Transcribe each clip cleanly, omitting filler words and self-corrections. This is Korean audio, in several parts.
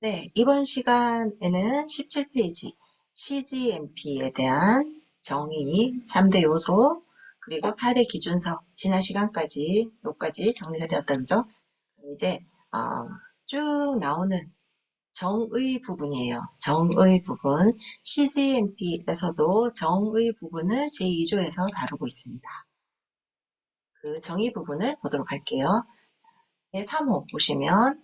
네, 이번 시간에는 17페이지 CGMP에 대한 정의, 3대 요소, 그리고 4대 기준서, 지난 시간까지 요까지 정리가 되었다, 그죠? 이제 쭉 나오는 정의 부분이에요. 정의 부분. CGMP에서도 정의 부분을 제2조에서 다루고 있습니다. 그 정의 부분을 보도록 할게요. 제3호 보시면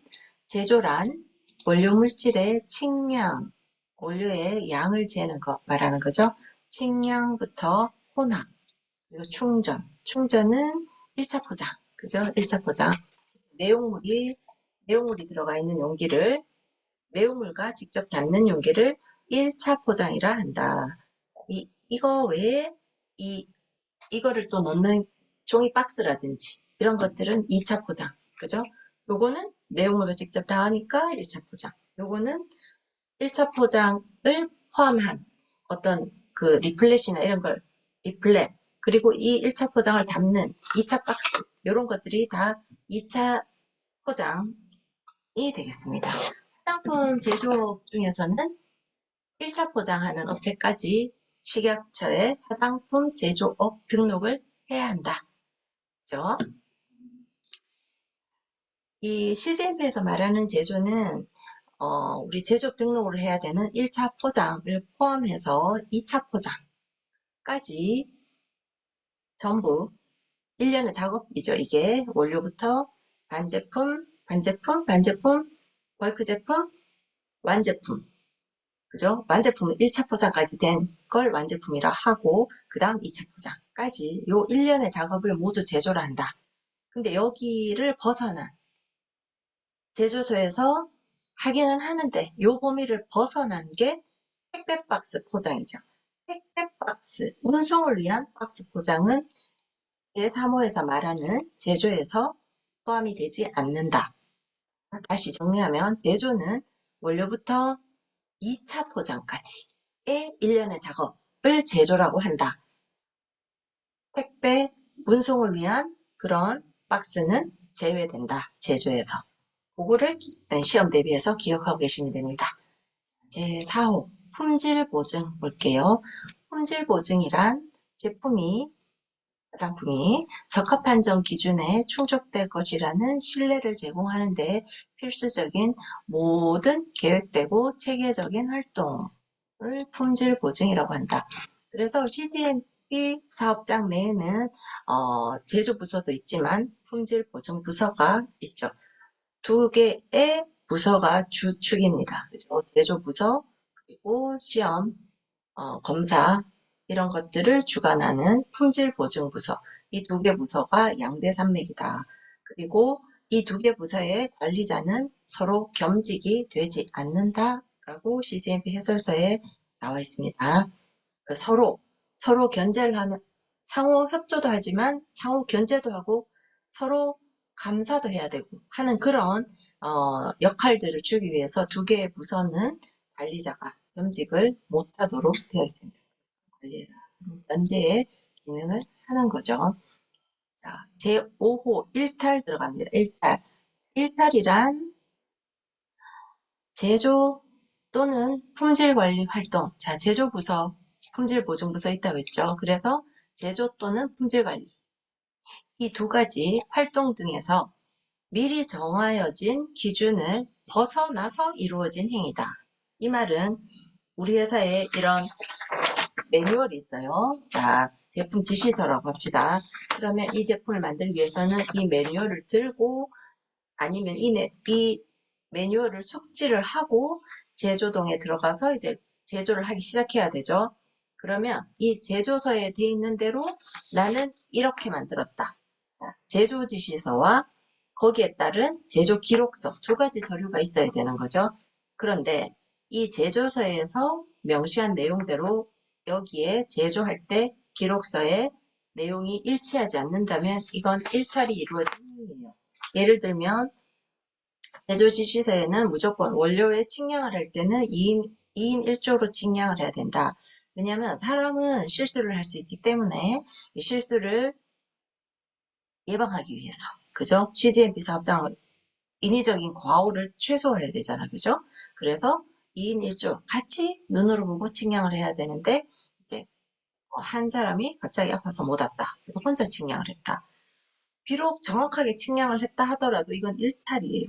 제조란 원료 물질의 칭량, 원료의 양을 재는 것 말하는 거죠. 칭량부터 혼합, 그리고 충전. 충전은 1차 포장, 그죠? 1차 포장. 내용물이 들어가 있는 용기를, 내용물과 직접 닿는 용기를 1차 포장이라 한다. 이거 외에 이거를 또 넣는 종이 박스라든지 이런 것들은 2차 포장. 그죠? 요거는 내용물을 직접 닿으니까 1차 포장. 요거는 1차 포장을 포함한 어떤 그 리플렛이나 이런 걸 리플렛 그리고 이 1차 포장을 담는 2차 박스 이런 것들이 다 2차 포장이 되겠습니다. 화장품 제조업 중에서는 1차 포장하는 업체까지 식약처에 화장품 제조업 등록을 해야 한다. 그죠? 이 CGMP에서 말하는 제조는 우리 제조업 등록을 해야 되는 1차 포장을 포함해서 2차 포장까지 전부 1년의 작업이죠. 이게 원료부터 반제품, 반제품, 반제품, 벌크 제품, 완제품. 그죠? 완제품은 1차 포장까지 된 걸 완제품이라 하고 그 다음 2차 포장까지 요 1년의 작업을 모두 제조를 한다. 근데 여기를 벗어난 제조소에서 하기는 하는데 요 범위를 벗어난 게 택배 박스 포장이죠. 택배 박스, 운송을 위한 박스 포장은 제3호에서 말하는 제조에서 포함이 되지 않는다. 다시 정리하면 제조는 원료부터 2차 포장까지의 1년의 작업을 제조라고 한다. 택배, 운송을 위한 그런 박스는 제외된다. 제조에서. 그거를 시험 대비해서 기억하고 계시면 됩니다. 제4호 품질 보증 볼게요. 품질 보증이란 화장품이 적합한정 기준에 충족될 것이라는 신뢰를 제공하는 데 필수적인 모든 계획되고 체계적인 활동을 품질 보증이라고 한다. 그래서 CGMP 사업장 내에는 제조 부서도 있지만 품질 보증 부서가 있죠. 두 개의 부서가 주축입니다. 그죠? 제조 부서 그리고 시험 검사 이런 것들을 주관하는 품질보증부서 이 두 개 부서가 양대산맥이다. 그리고 이 두 개 부서의 관리자는 서로 겸직이 되지 않는다라고 CGMP 해설서에 나와 있습니다. 서로 견제를 하면 상호 협조도 하지만 상호 견제도 하고 서로 감사도 해야 되고 하는 그런 역할들을 주기 위해서 두 개의 부서는 관리자가 겸직을 못하도록 되어 있습니다. 관리자 서로 견제의 기능을 하는 거죠. 자, 제5호 일탈 들어갑니다. 일탈. 일탈이란 제조 또는 품질관리 활동. 자, 제조부서, 품질보증부서 있다고 했죠. 그래서 제조 또는 품질관리. 이 두 가지 활동 등에서 미리 정하여진 기준을 벗어나서 이루어진 행위다. 이 말은 우리 회사에 이런 매뉴얼이 있어요. 자, 제품 지시서라고 합시다. 그러면 이 제품을 만들기 위해서는 이 매뉴얼을 들고 아니면 이 매뉴얼을 숙지를 하고 제조동에 들어가서 이제 제조를 하기 시작해야 되죠. 그러면 이 제조서에 돼 있는 대로 나는 이렇게 만들었다. 자, 제조 지시서와 거기에 따른 제조 기록서 두 가지 서류가 있어야 되는 거죠. 그런데 이 제조서에서 명시한 내용대로 여기에 제조할 때 기록서에 내용이 일치하지 않는다면 이건 일탈이 이루어진 행위예요. 예를 들면 제조지시서에는 무조건 원료의 측량을 할 때는 2인 1조로 측량을 해야 된다. 왜냐하면 사람은 실수를 할 수 있기 때문에 이 실수를 예방하기 위해서 그죠? CGMP 사업장이 인위적인 과오를 최소화해야 되잖아. 그죠? 그래서 2인 1조 같이 눈으로 보고 측량을 해야 되는데 이제 한 사람이 갑자기 아파서 못 왔다. 그래서 혼자 측량을 했다. 비록 정확하게 측량을 했다 하더라도 이건 일탈이에요.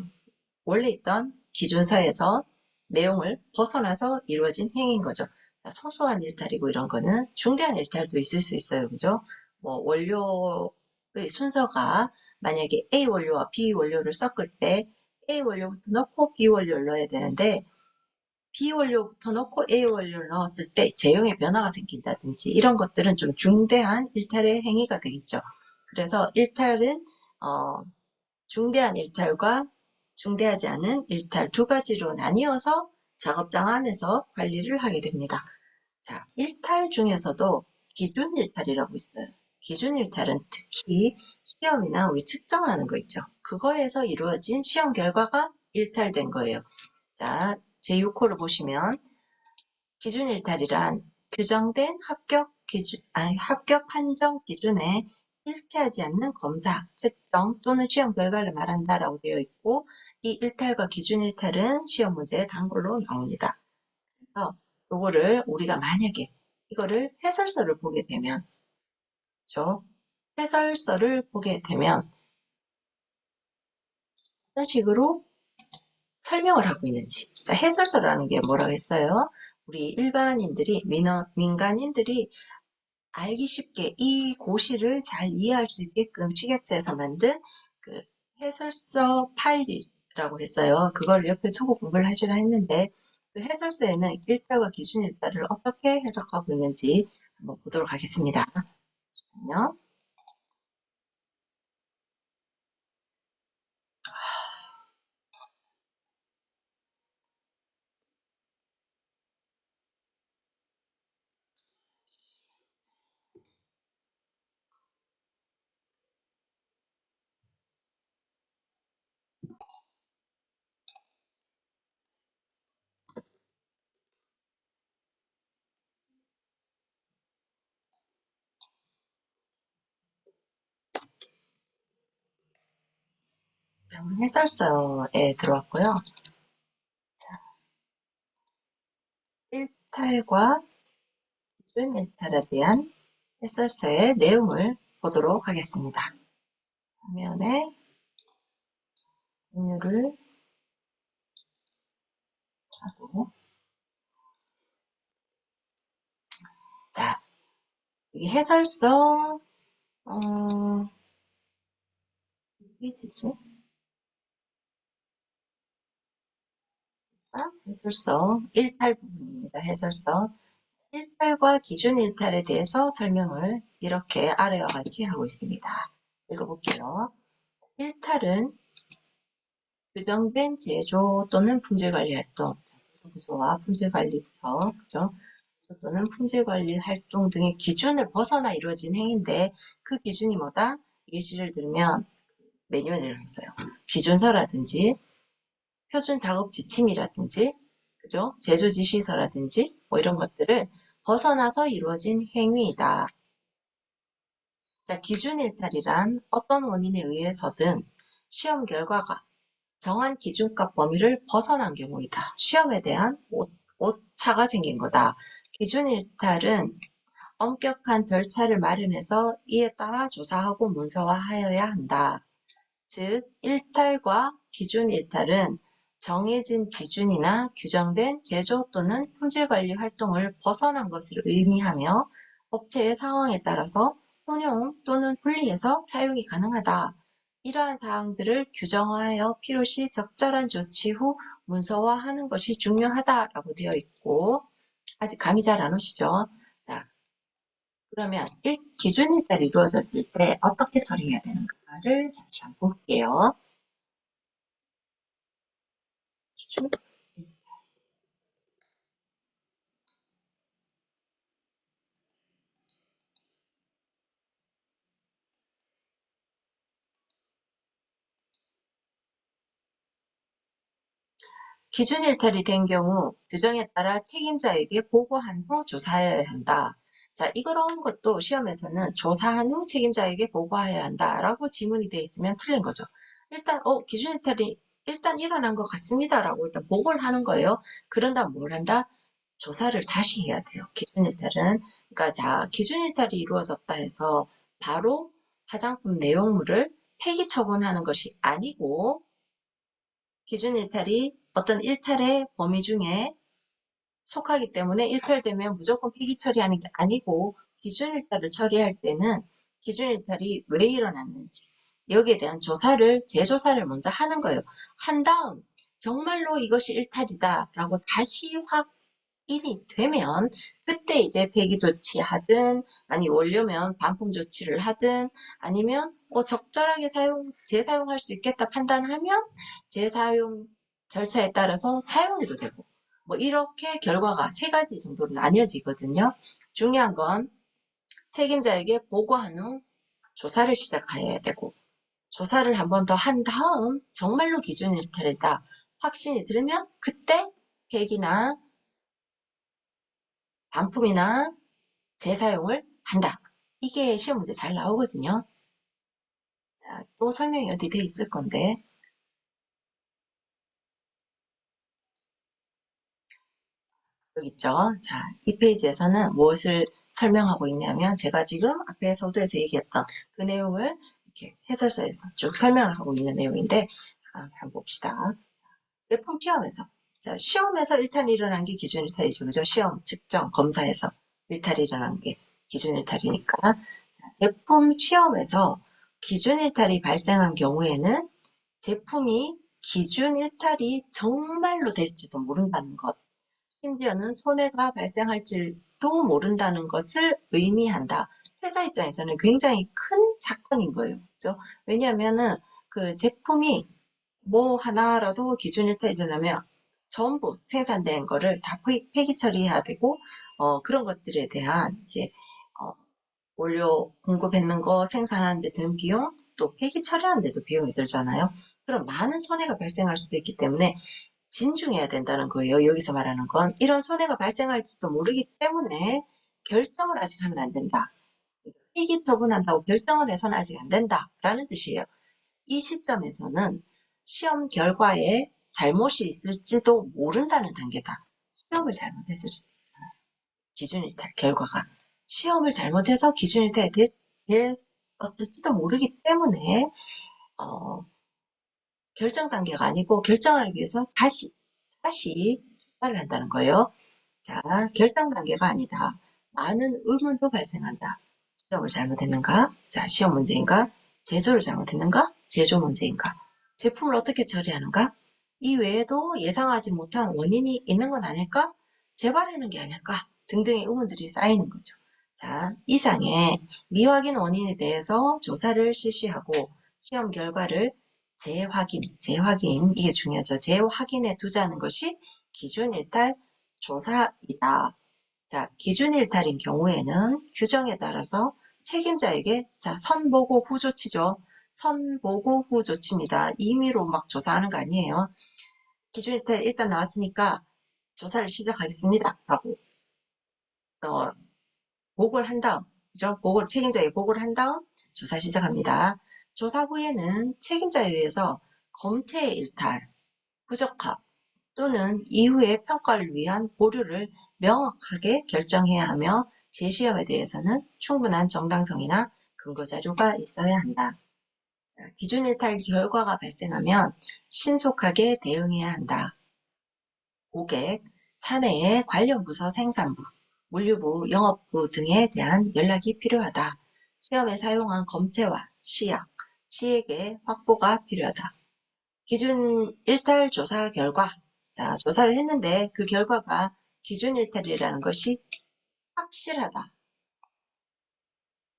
원래 있던 기준서에서 내용을 벗어나서 이루어진 행위인 거죠. 자, 소소한 일탈이고 이런 거는 중대한 일탈도 있을 수 있어요. 그죠? 뭐 원료의 순서가 만약에 A 원료와 B 원료를 섞을 때 A 원료부터 넣고 B 원료를 넣어야 되는데 B 원료부터 넣고 A 원료를 넣었을 때 제형의 변화가 생긴다든지 이런 것들은 좀 중대한 일탈의 행위가 되겠죠. 그래서 일탈은 중대한 일탈과 중대하지 않은 일탈 두 가지로 나뉘어서 작업장 안에서 관리를 하게 됩니다. 자, 일탈 중에서도 기준 일탈이라고 있어요. 기준 일탈은 특히 시험이나 우리 측정하는 거 있죠. 그거에서 이루어진 시험 결과가 일탈된 거예요. 자, 제6호를 보시면 기준 일탈이란 규정된 합격 판정 기준에 일치하지 않는 검사, 측정 또는 시험 결과를 말한다라고 되어 있고 이 일탈과 기준 일탈은 시험 문제에 단골로 나옵니다. 그래서 요거를 우리가 만약에 이거를 해설서를 보게 되면 그렇죠? 해설서를 보게 되면 어떤 식으로 설명을 하고 있는지. 자, 해설서라는 게 뭐라고 했어요? 우리 일반인들이, 민간인들이 알기 쉽게 이 고시를 잘 이해할 수 있게끔 식약처에서 만든 그 해설서 파일이라고 했어요. 그걸 옆에 두고 공부를 하시라 했는데 그 해설서에는 일자와 기준 일자를 어떻게 해석하고 있는지 한번 보도록 하겠습니다. 잠깐만요. 자, 우리 해설서에 들어왔고요. 자, 일탈과 기준 일탈에 대한 해설서의 내용을 보도록 하겠습니다. 화면에 공유를 하고 자, 이 해설서 페이지지? 해설서 1탈 부분입니다. 해설서 1탈과 기준 일탈에 대해서 설명을 이렇게 아래와 같이 하고 있습니다. 읽어볼게요. 1탈은 규정된 제조 또는 품질관리 활동, 제조부서와 품질관리부서, 그죠? 제조 또는 품질관리 활동 등의 기준을 벗어나 이루어진 행위인데 그 기준이 뭐다? 예시를 들면 매뉴얼이라고 했어요. 기준서라든지 표준 작업 지침이라든지 그죠? 제조 지시서라든지 뭐 이런 것들을 벗어나서 이루어진 행위이다. 자, 기준 일탈이란 어떤 원인에 의해서든 시험 결과가 정한 기준값 범위를 벗어난 경우이다. 시험에 대한 오차가 생긴 거다. 기준 일탈은 엄격한 절차를 마련해서 이에 따라 조사하고 문서화하여야 한다. 즉, 일탈과 기준 일탈은 정해진 기준이나 규정된 제조 또는 품질관리 활동을 벗어난 것을 의미하며 업체의 상황에 따라서 혼용 또는 분리해서 사용이 가능하다. 이러한 사항들을 규정하여 필요시 적절한 조치 후 문서화하는 것이 중요하다라고 되어 있고 아직 감이 잘 안 오시죠? 자, 그러면 기준 일달이 이루어졌을 때 어떻게 처리해야 되는가를 잠시 한번 볼게요. 기준 기준 일탈이 된 경우 규정에 따라 책임자에게 보고한 후 조사해야 한다. 자, 이런 것도 시험에서는 조사한 후 책임자에게 보고해야 한다라고 지문이 돼 있으면 틀린 거죠. 일단 기준 일탈이 일단 일어난 것 같습니다라고 일단 보고를 하는 거예요. 그런 다음 뭘 한다? 조사를 다시 해야 돼요. 기준일탈은. 그러니까 자, 기준일탈이 이루어졌다 해서 바로 화장품 내용물을 폐기 처분하는 것이 아니고 기준일탈이 어떤 일탈의 범위 중에 속하기 때문에 일탈되면 무조건 폐기 처리하는 게 아니고 기준일탈을 처리할 때는 기준일탈이 왜 일어났는지 여기에 대한 조사를 재조사를 먼저 하는 거예요. 한 다음 정말로 이것이 일탈이다라고 다시 확인이 되면 그때 이제 폐기 조치하든 아니 원료면 반품 조치를 하든 아니면 적절하게 재사용할 수 있겠다 판단하면 재사용 절차에 따라서 사용해도 되고 뭐 이렇게 결과가 세 가지 정도로 나뉘어지거든요. 중요한 건 책임자에게 보고한 후 조사를 시작해야 되고 조사를 한 번 더 한 다음 정말로 기준 일탈이다 확신이 들면 그때 폐기나 반품이나 재사용을 한다. 이게 시험 문제 잘 나오거든요. 자, 또 설명이 어디 돼 있을 건데 여기 있죠. 자, 이 페이지에서는 무엇을 설명하고 있냐면 제가 지금 앞에 서두에서 얘기했던 그 내용을 이렇게 해설서에서 쭉 설명을 하고 있는 내용인데 한번 봅시다. 제품 시험에서 자, 시험에서 일탈이 일어난 게 기준 일탈이죠. 그죠? 시험, 측정, 검사에서 일탈이 일어난 게 기준 일탈이니까 자, 제품 시험에서 기준 일탈이 발생한 경우에는 제품이 기준 일탈이 정말로 될지도 모른다는 것 심지어는 손해가 발생할지도 모른다는 것을 의미한다. 회사 입장에서는 굉장히 큰 사건인 거예요. 그죠? 왜냐하면은 그 제품이 뭐 하나라도 기준일탈이 일어나면 전부 생산된 거를 다 폐기 처리해야 되고 그런 것들에 대한 이제 어, 원료 공급했는 거 생산하는 데 드는 비용 또 폐기 처리하는 데도 비용이 들잖아요. 그럼 많은 손해가 발생할 수도 있기 때문에 진중해야 된다는 거예요. 여기서 말하는 건 이런 손해가 발생할지도 모르기 때문에 결정을 아직 하면 안 된다. 폐기 처분한다고 결정을 해서는 아직 안 된다라는 뜻이에요. 이 시점에서는 시험 결과에 잘못이 있을지도 모른다는 단계다. 시험을 잘못했을 수도 있잖아요. 기준일탈 결과가. 시험을 잘못해서 기준일탈이 됐을지도 모르기 때문에 어, 결정 단계가 아니고 결정하기 위해서 다시 조사를 한다는 거예요. 자, 결정 단계가 아니다. 많은 의문도 발생한다. 시험을 잘못했는가? 자, 시험 문제인가? 제조를 잘못했는가? 제조 문제인가? 제품을 어떻게 처리하는가? 이 외에도 예상하지 못한 원인이 있는 건 아닐까? 재발하는 게 아닐까? 등등의 의문들이 쌓이는 거죠. 자, 이상의 미확인 원인에 대해서 조사를 실시하고 시험 결과를 재확인, 이게 중요하죠. 재확인에 두자는 것이 기준일탈 조사이다. 자, 기준일탈인 경우에는 규정에 따라서 책임자에게 자, 선보고 후 조치죠. 선보고 후 조치입니다. 임의로 막 조사하는 거 아니에요. 기준일탈 일단 나왔으니까 조사를 시작하겠습니다. 라고 어, 보고를 한 다음, 그죠? 책임자에게 보고를 한 다음 조사 시작합니다. 조사 후에는 책임자에 의해서 검체의 일탈, 부적합 또는 이후의 평가를 위한 보류를 명확하게 결정해야 하며 재시험에 대해서는 충분한 정당성이나 근거 자료가 있어야 한다. 기준 일탈 결과가 발생하면 신속하게 대응해야 한다. 고객, 사내의 관련 부서 생산부, 물류부, 영업부 등에 대한 연락이 필요하다. 시험에 사용한 검체와 시약, 시액의 확보가 필요하다. 기준 일탈 조사 결과. 자, 조사를 했는데 그 결과가 기준 일탈이라는 것이 확실하다.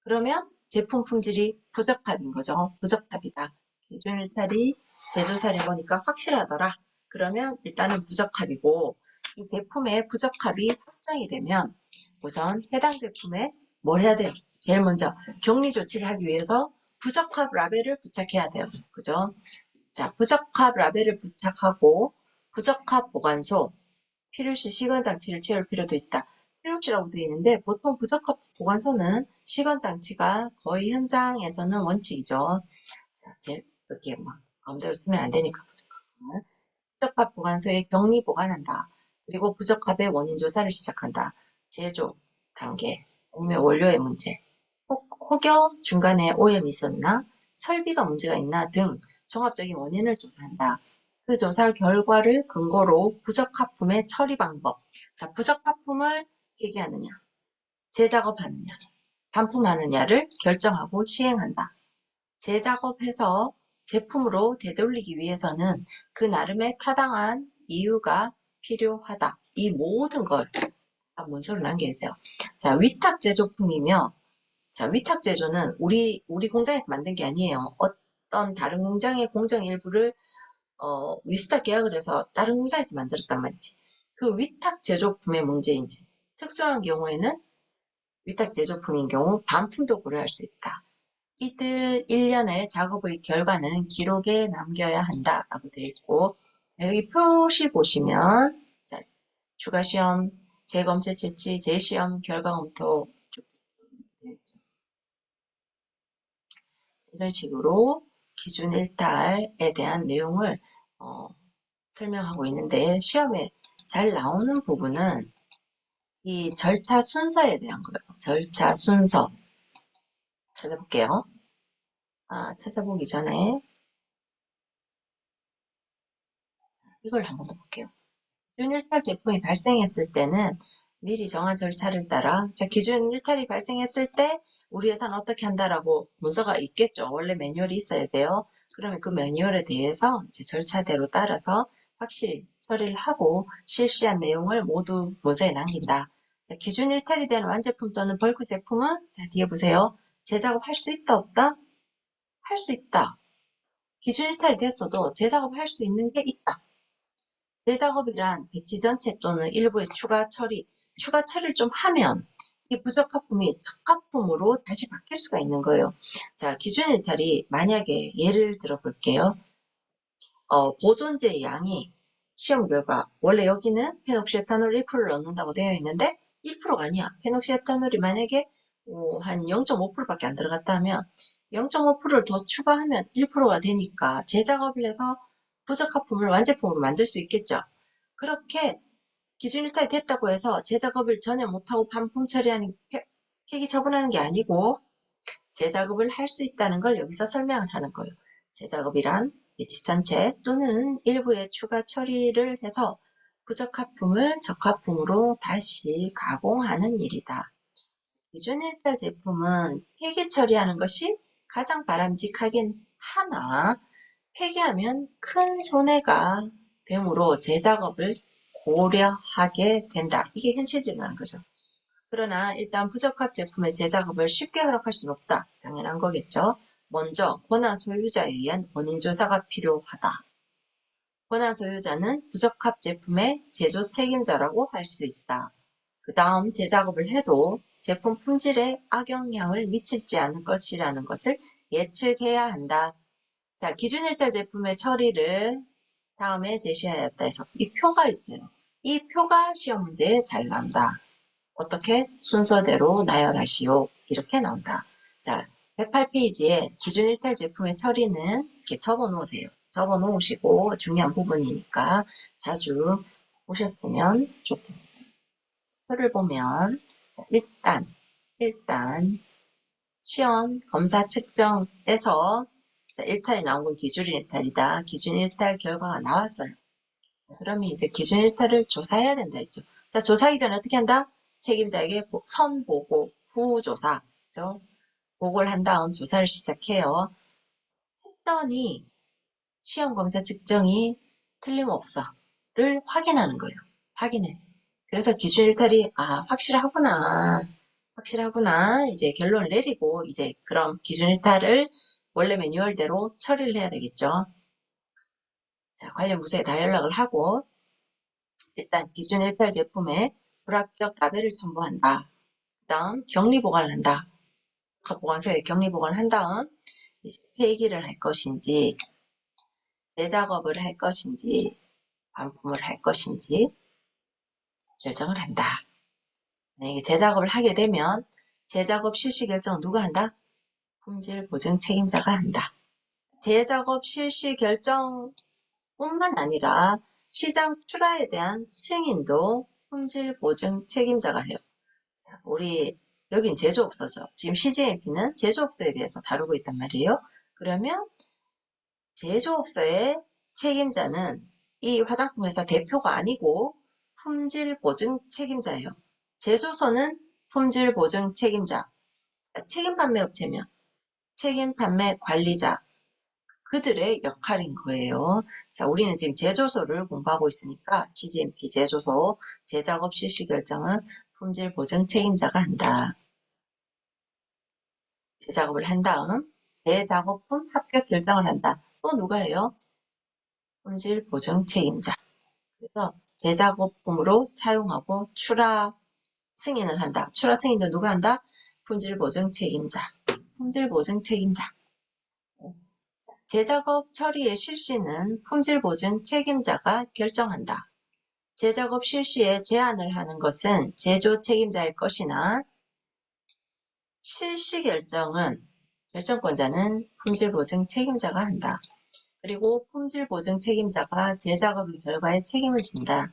그러면 제품 품질이 부적합인 거죠. 부적합이다. 기준 일탈이 제조사를 해보니까 확실하더라. 그러면 일단은 부적합이고 이 제품의 부적합이 확정이 되면 우선 해당 제품에 뭘 해야 돼요? 제일 먼저 격리 조치를 하기 위해서 부적합 라벨을 부착해야 돼요. 그죠? 자, 부적합 라벨을 부착하고 부적합 보관소, 필요시 시건장치를 채울 필요도 있다. 필요시라고 되어 있는데 보통 부적합 보관소는 시건장치가 거의 현장에서는 원칙이죠. 자, 이렇게 막 마음대로 쓰면 안 되니까 부적합. 부적합 보관소에 격리 보관한다. 그리고 부적합의 원인 조사를 시작한다. 제조 단계, 공매 원료의 문제, 혹여 중간에 오염이 있었나, 설비가 문제가 있나 등 종합적인 원인을 조사한다. 그 조사 결과를 근거로 부적합품의 처리 방법, 자, 부적합품을 폐기하느냐, 재작업하느냐, 반품하느냐를 결정하고 시행한다. 재작업해서 제품으로 되돌리기 위해서는 그 나름의 타당한 이유가 필요하다. 이 모든 걸 문서를 남겨야 돼요. 자, 위탁 제조품이며, 자, 위탁 제조는 우리 공장에서 만든 게 아니에요. 어떤 다른 공장의 공정 일부를 위수탁 계약을 해서 다른 공장에서 만들었단 말이지. 그 위탁 제조품의 문제인지, 특수한 경우에는 위탁 제조품인 경우 반품도 고려할 수 있다. 이들 일련의 작업의 결과는 기록에 남겨야 한다라고 되어 있고, 자, 여기 표시 보시면, 자, 추가 시험, 재검체 채취, 재시험, 결과 검토 이런 식으로 기준 일탈에 대한 내용을 설명하고 있는데, 시험에 잘 나오는 부분은 이 절차 순서에 대한 거예요. 절차 순서 찾아볼게요. 찾아보기 전에 이걸 한번 더 볼게요. 기준 일탈 제품이 발생했을 때는 미리 정한 절차를 따라, 자, 기준 일탈이 발생했을 때 우리 회사는 어떻게 한다라고 문서가 있겠죠. 원래 매뉴얼이 있어야 돼요. 그러면 그 매뉴얼에 대해서 이제 절차대로 따라서 확실히 처리를 하고 실시한 내용을 모두 문서에 남긴다. 자, 기준 일탈이 된 완제품 또는 벌크 제품은, 자, 뒤에 보세요. 재작업 할 수 있다, 없다? 할 수 있다. 기준 일탈이 됐어도 재작업 할 수 있는 게 있다. 재작업이란 배치 전체 또는 일부의 추가 처리를 좀 하면 이 부적합품이 적합품으로 다시 바뀔 수가 있는 거예요. 자, 기준 일탈이 만약에 예를 들어 볼게요. 보존제 양이 시험 결과 원래 여기는 페녹시에탄올 1%를 넣는다고 되어 있는데 1%가 아니야. 페녹시에탄올이 만약에 한 0.5%밖에 안 들어갔다 하면 0.5%를 더 추가하면 1%가 되니까 재작업을 해서 부적합품을 완제품으로 만들 수 있겠죠. 그렇게 기준 일탈이 됐다고 해서 재작업을 전혀 못하고 반품 처리하는 폐기 처분하는 게 아니고 재작업을 할 수 있다는 걸 여기서 설명을 하는 거예요. 재작업이란 배치 전체 또는 일부의 추가 처리를 해서 부적합품을 적합품으로 다시 가공하는 일이다. 기준 일탈 제품은 폐기 처리하는 것이 가장 바람직하긴 하나 폐기하면 큰 손해가 되므로 재작업을 고려하게 된다. 이게 현실이라는 거죠. 그러나 일단 부적합 제품의 재작업을 쉽게 허락할 수는 없다. 당연한 거겠죠. 먼저 권한 소유자에 의한 원인 조사가 필요하다. 권한 소유자는 부적합 제품의 제조 책임자라고 할 수 있다. 그 다음 재작업을 해도 제품 품질에 악영향을 미칠지 않을 것이라는 것을 예측해야 한다. 자, 기준 일탈 제품의 처리를 다음에 제시하였다 해서 이 표가 있어요. 이 표가 시험 문제에 잘 나온다. 어떻게? 순서대로 나열하시오. 이렇게 나온다. 자, 108페이지에 기준 일탈 제품의 처리는 이렇게 접어 놓으세요. 접어 놓으시고 중요한 부분이니까 자주 보셨으면 좋겠어요. 표를 보면 자, 일단 시험 검사 측정에서 자, 일탈이 나온 건 기준 일탈이다. 기준 일탈 결과가 나왔어요. 그러면 이제 기준 일탈을 조사해야 된다 했죠. 자, 조사하기 전에 어떻게 한다? 책임자에게 선보고 후조사, 그죠? 보고를 한 다음 조사를 시작해요. 했더니 시험 검사 측정이 틀림없어를 확인하는 거예요. 확인해. 그래서 기준 일탈이 확실하구나 이제 결론을 내리고 이제 그럼 기준 일탈을 원래 매뉴얼대로 처리를 해야 되겠죠. 자, 관련 부서에 다 연락을 하고 일단 기준 일탈 제품에 불합격 라벨을 첨부한다. 그 다음 격리 보관을 한다. 보관소에 격리 보관을 한 다음 이제 폐기를 할 것인지 재작업을 할 것인지 반품을 할 것인지 결정을 한다. 만약에 재작업을 하게 되면 재작업 실시 결정은 누가 한다? 품질 보증 책임자가 한다. 재작업 실시 결정 뿐만 아니라 시장 출하에 대한 승인도 품질 보증 책임자가 해요. 자, 우리 여긴 제조업소죠. 지금 CGMP는 제조업소에 대해서 다루고 있단 말이에요. 그러면 제조업소의 책임자는 이 화장품 회사 대표가 아니고 품질 보증 책임자예요. 제조소는 품질 보증 책임자, 책임 판매 업체면 책임 판매 관리자, 그들의 역할인 거예요. 자, 우리는 지금 제조소를 공부하고 있으니까 CGMP 제조소 제작업 실시 결정은 품질 보증 책임자가 한다. 제작업을 한 다음 제작업품 합격 결정을 한다. 또 누가 해요? 품질 보증 책임자. 그래서 제작업품으로 사용하고 출하 승인을 한다. 출하 승인도 누가 한다? 품질 보증 책임자. 품질 보증 책임자. 제작업 처리의 실시는 품질 보증 책임자가 결정한다. 제작업 실시에 제한을 하는 것은 제조 책임자일 것이나 실시 결정권자는 품질 보증 책임자가 한다. 그리고 품질 보증 책임자가 제작업의 결과에 책임을 진다.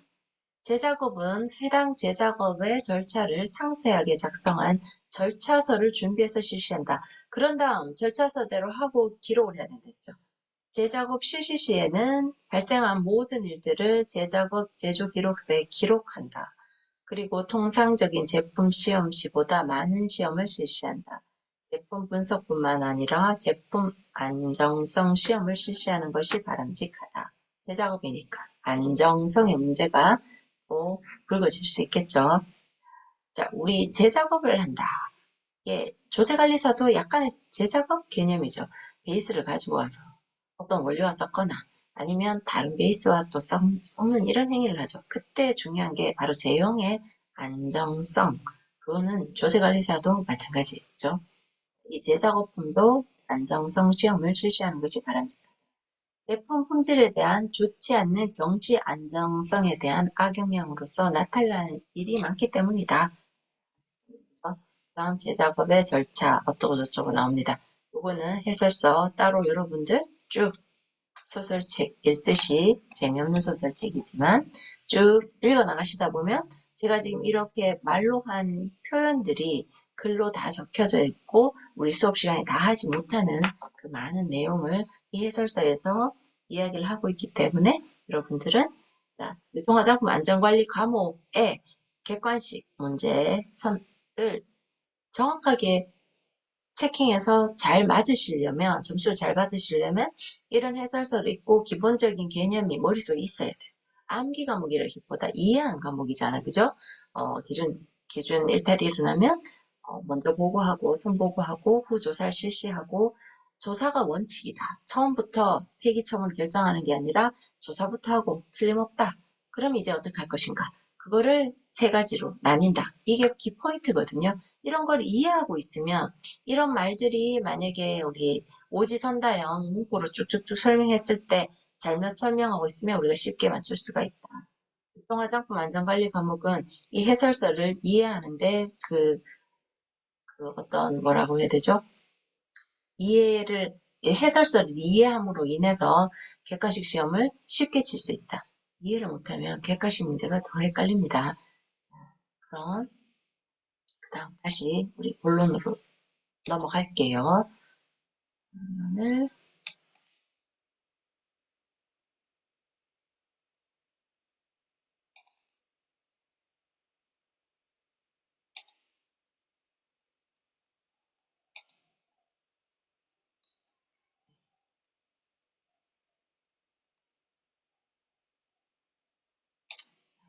제작업은 해당 제작업의 절차를 상세하게 작성한 절차서를 준비해서 실시한다. 그런 다음 절차서대로 하고 기록을 해야 된댔죠. 제작업 실시 시에는 발생한 모든 일들을 제작업 제조 기록서에 기록한다. 그리고 통상적인 제품 시험 시보다 많은 시험을 실시한다. 제품 분석뿐만 아니라 제품 안정성 시험을 실시하는 것이 바람직하다. 제작업이니까 안정성의 문제가 또 불거질 수 있겠죠. 자, 우리 제작업을 한다. 예, 조세관리사도 약간의 제작업 개념이죠. 베이스를 가지고 와서 어떤 원료와 섞거나 아니면 다른 베이스와 또 섞는 이런 행위를 하죠. 그때 중요한 게 바로 제형의 안정성. 그거는 조세관리사도 마찬가지죠. 이 제작업품도 안정성 시험을 실시하는 것이 바람직하다. 제품 품질에 대한 좋지 않는 경시 안정성에 대한 악영향으로서 나타날 일이 많기 때문이다. 다음 제작업의 절차 어쩌고 저쩌고 나옵니다. 요거는 해설서 따로 여러분들 쭉 소설책 읽듯이 재미없는 소설책이지만 쭉 읽어 나가시다 보면 제가 지금 이렇게 말로 한 표현들이 글로 다 적혀져 있고 우리 수업 시간에 다 하지 못하는 그 많은 내용을 이 해설서에서 이야기를 하고 있기 때문에 여러분들은 자, 유통화장품 안전관리 과목의 객관식 문제 선을 정확하게 체킹해서 잘 맞으시려면, 점수를 잘 받으시려면 이런 해설서를 읽고 기본적인 개념이 머릿속에 있어야 돼요. 암기 과목이라기보다 이해하는 과목이잖아. 그죠? 기준 일탈이 일어나면 먼저 보고하고, 선보고하고, 후 조사를 실시하고, 조사가 원칙이다. 처음부터 폐기 처분을 결정하는 게 아니라 조사부터 하고 틀림없다. 그럼 이제 어떻게 할 것인가? 그거를 세 가지로 나뉜다. 이게 키포인트거든요. 이런 걸 이해하고 있으면 이런 말들이 만약에 우리 오지선다형 문구로 쭉쭉쭉 설명했을 때 잘못 설명하고 있으면 우리가 쉽게 맞출 수가 있다. 유통화장품 안전관리 과목은 이 해설서를 이해하는데 그 어떤 뭐라고 해야 되죠? 해설서를 이해함으로 인해서 객관식 시험을 쉽게 칠 수 있다. 이해를 못하면 객관식 문제가 더 헷갈립니다. 그럼 그다음 다시 우리 본론으로 넘어갈게요. 오늘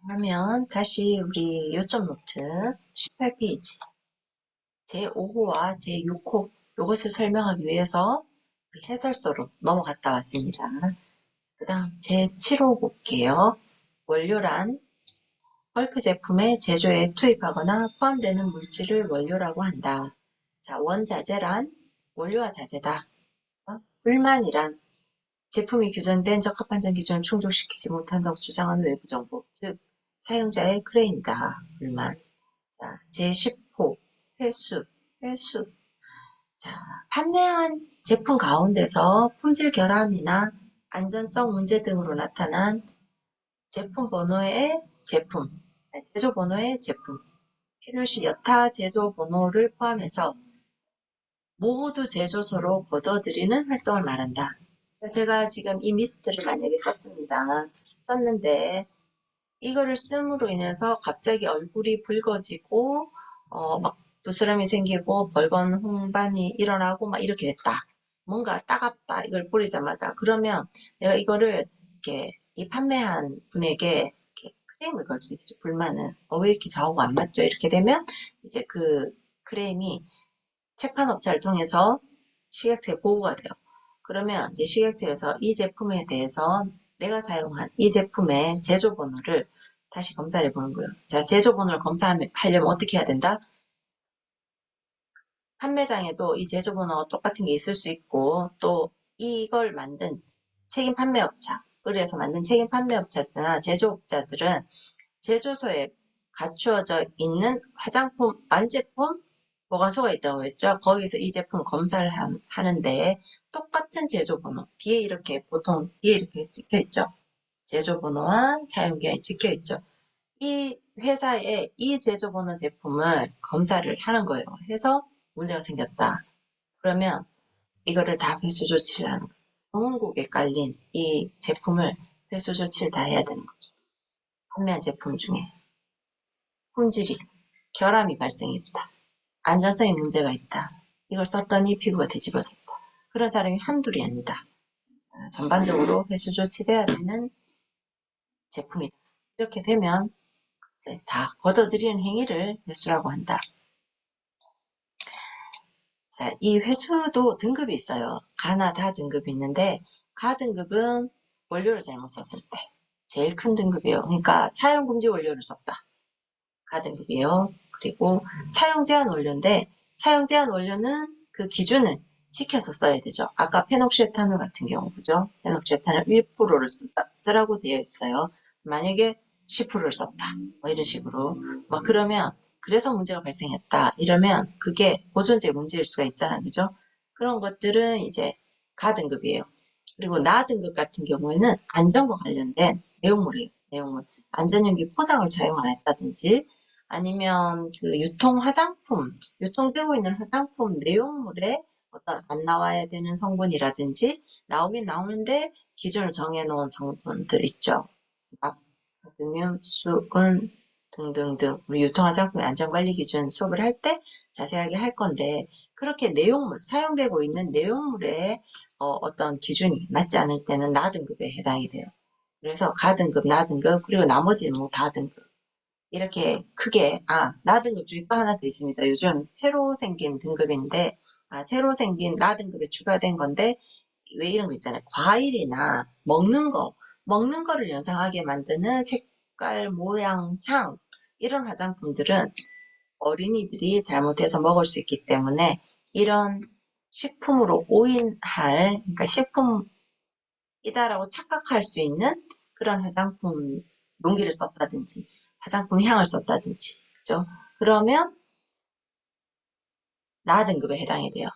하면 다시 우리 요점 노트 18페이지 제5호와 제6호 이것을 설명하기 위해서 우리 해설서로 넘어갔다 왔습니다. 그 다음 제7호 볼게요. 원료란 헐크 제품의 제조에 투입하거나 포함되는 물질을 원료라고 한다. 자, 원자재란 원료와 자재다. 불만이란 제품이 규정된 적합한정 기준을 충족시키지 못한다고 주장하는 외부 정보, 즉 사용자의 클레임이다. 불만. 자, 제10호 회수. 자, 판매한 제품 가운데서 품질 결함이나 안전성 문제 등으로 나타난 제품 번호의 제품, 제조 번호의 제품, 필요시 여타 제조 번호를 포함해서 모두 제조소로 거둬들이는 활동을 말한다. 제가 지금 이 리스트를 만약에 썼는데 이거를 씀으로 인해서 갑자기 얼굴이 붉어지고 막 부스럼이 생기고 벌건 홍반이 일어나고 막 이렇게 됐다. 뭔가 따갑다. 이걸 뿌리자마자 그러면 내가 이거를 이렇게 이 판매한 분에게 이렇게 크레임을 걸 수 있죠. 불만은 왜 이렇게 저하고 안 맞죠? 이렇게 되면 이제 그 크레임이 책판 업체를 통해서 식약처에 보고가 돼요. 그러면 이제 식약처에서 이 제품에 대해서 내가 사용한 이 제품의 제조 번호를 다시 검사를 해보는 거예요. 자, 제조 번호를 검사하려면 어떻게 해야 된다? 판매장에도 이 제조 번호가 똑같은 게 있을 수 있고 또 이걸 만든 책임 판매업자, 의뢰해서 만든 책임 판매업자나 제조업자들은 제조소에 갖추어져 있는 화장품, 완제품 보관소가 있다고 했죠. 거기서 이 제품 검사를 하는데 똑같은 제조번호, 뒤에 이렇게 보통 뒤에 이렇게 찍혀 있죠. 제조번호와 사용기한이 찍혀 있죠. 이 회사에 이 제조번호 제품을 검사를 하는 거예요. 해서 문제가 생겼다. 그러면 이거를 다 회수 조치를 하는 거죠. 성원국에 깔린 이 제품을 회수 조치를 다 해야 되는 거죠. 판매한 제품 중에 품질이 결함이 발생했다. 안전성에 문제가 있다. 이걸 썼더니 피부가 뒤집어졌다. 그런 사람이 한둘이 아니다. 전반적으로 회수 조치돼야 되는 제품이다. 이렇게 되면 이제 다 걷어들이는 행위를 회수라고 한다. 자, 이 회수도 등급이 있어요. 가나 다 등급이 있는데 가 등급은 원료를 잘못 썼을 때 제일 큰 등급이에요. 그러니까 사용금지 원료를 썼다. 가 등급이에요. 그리고 사용 제한 원료인데 사용 제한 원료는 그 기준을 지켜서 써야 되죠. 아까 페녹시에탄올 같은 경우 그죠? 페녹시에탄올 1%를 쓰라고 되어 있어요. 만약에 10%를 썼다. 뭐 이런 식으로. 막 그러면 그래서 문제가 발생했다. 이러면 그게 보존제 문제일 수가 있잖아요. 그죠? 그런 것들은 이제 가 등급이에요. 그리고 나 등급 같은 경우에는 안전과 관련된 내용물이에요. 내용물. 안전용기 포장을 사용 안 했다든지 아니면 그 유통 화장품, 유통되고 있는 화장품 내용물에 어떤 안 나와야 되는 성분이라든지 나오긴 나오는데 기준을 정해놓은 성분들 있죠. 막 cadmium, 수은 등등등 우리 유통 화장품의 안전관리 기준 수업을 할 때 자세하게 할 건데 그렇게 내용물, 사용되고 있는 내용물에 어떤 기준이 맞지 않을 때는 나 등급에 해당이 돼요. 그래서 가 등급, 나 등급, 그리고 나머지는 뭐 다 등급. 이렇게 크게, 나 등급 중에 또 하나 더 있습니다. 요즘 새로 생긴 등급인데, 새로 생긴 나 등급에 추가된 건데, 왜 이런 거 있잖아요. 과일이나 먹는 거를 연상하게 만드는 색깔, 모양, 향, 이런 화장품들은 어린이들이 잘못해서 먹을 수 있기 때문에 이런 식품으로 오인할, 그러니까 식품이다라고 착각할 수 있는 그런 화장품 용기를 썼다든지, 화장품 향을 썼다든지, 그죠? 그러면 나 등급에 해당이 돼요.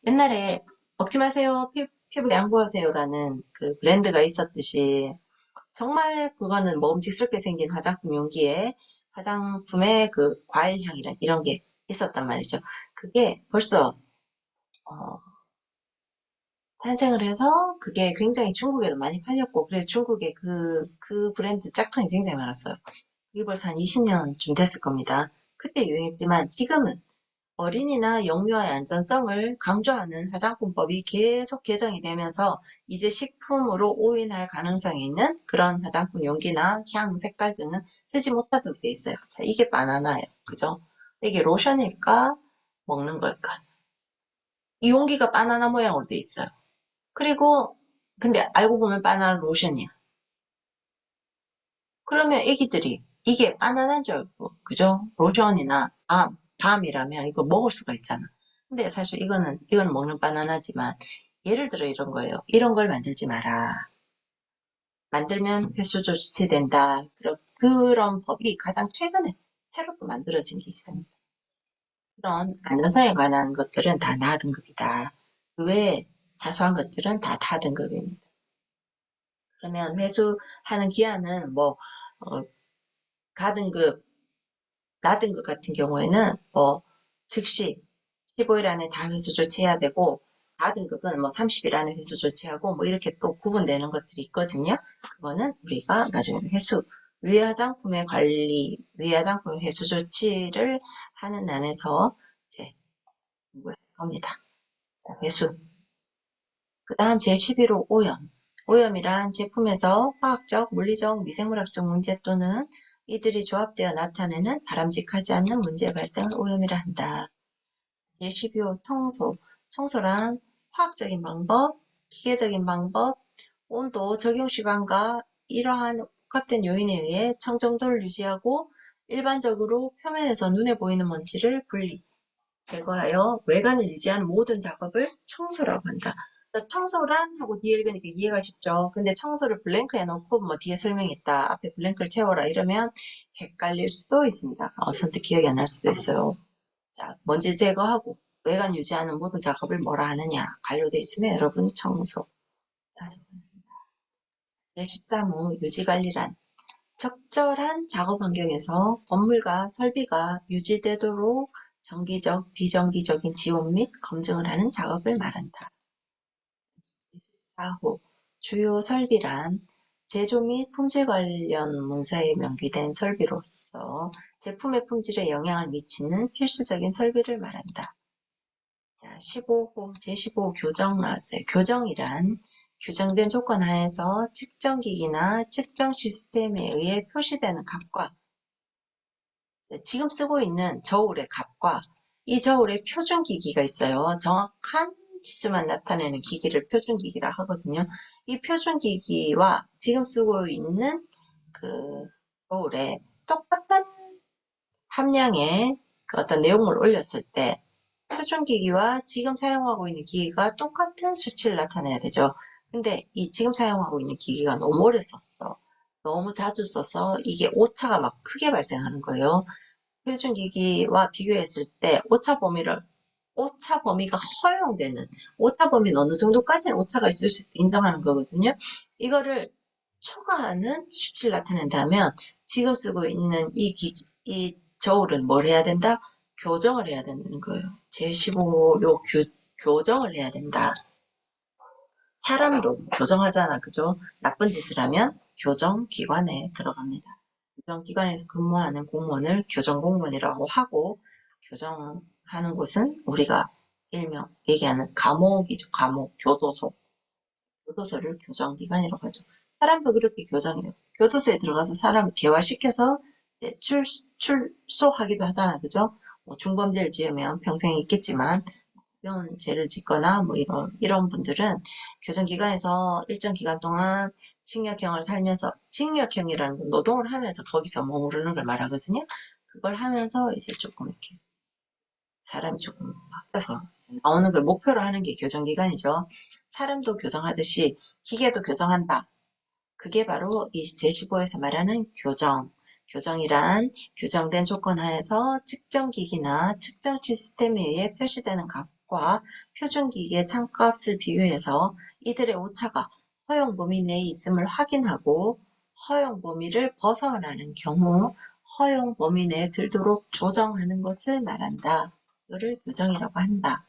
옛날에 먹지 마세요, 피부 양보하세요라는 그 브랜드가 있었듯이 정말 그거는 먹음직스럽게 생긴 화장품 용기에 화장품의 그 과일 향이란 이런 게 있었단 말이죠. 그게 벌써 어, 탄생을 해서 그게 굉장히 중국에도 많이 팔렸고 그래서 중국에 그 브랜드 짝퉁이 굉장히 많았어요. 이게 벌써 한 20년쯤 됐을 겁니다. 그때 유행했지만 지금은 어린이나 영유아의 안전성을 강조하는 화장품법이 계속 개정이 되면서 이제 식품으로 오인할 가능성이 있는 그런 화장품 용기나 향, 색깔 등은 쓰지 못하도록 돼 있어요. 자, 이게 바나나예요. 그죠? 이게 로션일까? 먹는 걸까? 이 용기가 바나나 모양으로 돼 있어요. 그리고 근데 알고 보면 바나나 로션이야. 그러면 애기들이 이게 바나나인 줄 알고 그죠? 로션이나 밤이라면 이거 먹을 수가 있잖아. 근데 사실 이건 먹는 바나나지만 예를 들어 이런 거예요. 이런 걸 만들지 마라. 만들면 폐수 조치된다. 그런 법이 가장 최근에 새로 또 만들어진 게 있습니다. 그런 안전성에 관한 것들은 다 나 등급이다. 그 외에 사소한 것들은 다 타 등급입니다. 그러면 회수하는 기한은 뭐 가등급, 나등급 같은 경우에는 뭐 즉시 15일 안에 다 회수 조치해야 되고, 다등급은 뭐 30일 안에 회수 조치하고 뭐 이렇게 또 구분되는 것들이 있거든요. 그거는 우리가 나중에 위화장품의 관리, 위화장품 회수 조치를 하는 난에서 이제 공부할 겁니다. 자, 회수. 그 다음 제11호 오염. 오염이란 제품에서 화학적, 물리적, 미생물학적 문제 또는 이들이 조합되어 나타내는 바람직하지 않는 문제 발생을 오염이라 한다. 제12호 청소. 청소란 화학적인 방법, 기계적인 방법, 온도, 적용 시간과 이러한 복합된 요인에 의해 청정도를 유지하고 일반적으로 표면에서 눈에 보이는 먼지를 분리, 제거하여 외관을 유지하는 모든 작업을 청소라고 한다. 청소란 하고 뒤에 읽으니까 이해가 쉽죠. 근데 청소를 블랭크 해놓고 뭐 뒤에 설명했다. 앞에 블랭크를 채워라 이러면 헷갈릴 수도 있습니다. 선뜻 기억이 안 날 수도 있어요. 자, 먼지 제거하고 외관 유지하는 모든 작업을 뭐라 하느냐. 관료돼 있으면 여러분 청소. 제13호 유지관리란 적절한 작업 환경에서 건물과 설비가 유지되도록 정기적, 비정기적인 지원 및 검증을 하는 작업을 말한다. 14호 주요 설비란 제조 및 품질 관련 문서에 명기된 설비로서 제품의 품질에 영향을 미치는 필수적인 설비를 말한다. 자, 15호, 제15호 교정 나왔어요. 교정이란 규정된 조건 하에서 측정기기나 측정 시스템에 의해 표시되는 값과 지금 쓰고 있는 저울의 값과 이 저울의 표준기기가 있어요. 정확한 지수만 나타내는 기기를 표준기기라 하거든요. 이 표준기기와 지금 쓰고 있는 그 저울에 똑같은 함량의 그 어떤 내용을 올렸을 때 표준기기와 지금 사용하고 있는 기기가 똑같은 수치를 나타내야 되죠. 근데 이 지금 사용하고 있는 기기가 너무 오래 썼어. 너무 자주 써서 이게 오차가 막 크게 발생하는 거예요. 표준기기와 비교했을 때 오차 범위가 허용되는, 오차 범위는 어느 정도까지는 오차가 있을 수 있다 인정하는 거거든요. 이거를 초과하는 수치를 나타낸다면 지금 쓰고 있는 이 저울은 뭘 해야 된다? 교정을 해야 되는 거예요. 제15요 교정을 해야 된다. 사람도 교정하잖아, 그죠? 나쁜 짓을 하면 교정기관에 들어갑니다. 교정기관에서 근무하는 공무원을 교정공무원이라고 하고, 교정하는 곳은 우리가 일명 얘기하는 감옥이죠. 감옥, 교도소. 교도소를 교정기관이라고 하죠. 사람도 그렇게 교정해요. 교도소에 들어가서 사람을 개화시켜서 이제 출소하기도 하잖아, 그죠? 뭐 중범죄를 지으면 평생 있겠지만, 죄를 짓거나 뭐 이런 분들은 교정기관에서 일정 기간 동안 징역형을 살면서, 징역형이라는 건 노동을 하면서 거기서 머무르는 걸 말하거든요. 그걸 하면서 이제 조금 이렇게 사람이 조금 바뀌어서 나오는 걸 목표로 하는 게 교정기관이죠. 사람도 교정하듯이 기계도 교정한다. 그게 바로 이 제15에서 말하는 교정. 교정이란 규정된 조건 하에서 측정기기나 측정 시스템에 의해 표시되는 값과 표준기기의 참값을 비교해서 이들의 오차가 허용 범위 내에 있음을 확인하고 허용 범위를 벗어나는 경우 허용 범위 내에 들도록 조정하는 것을 말한다. 이거를 교정이라고 한다.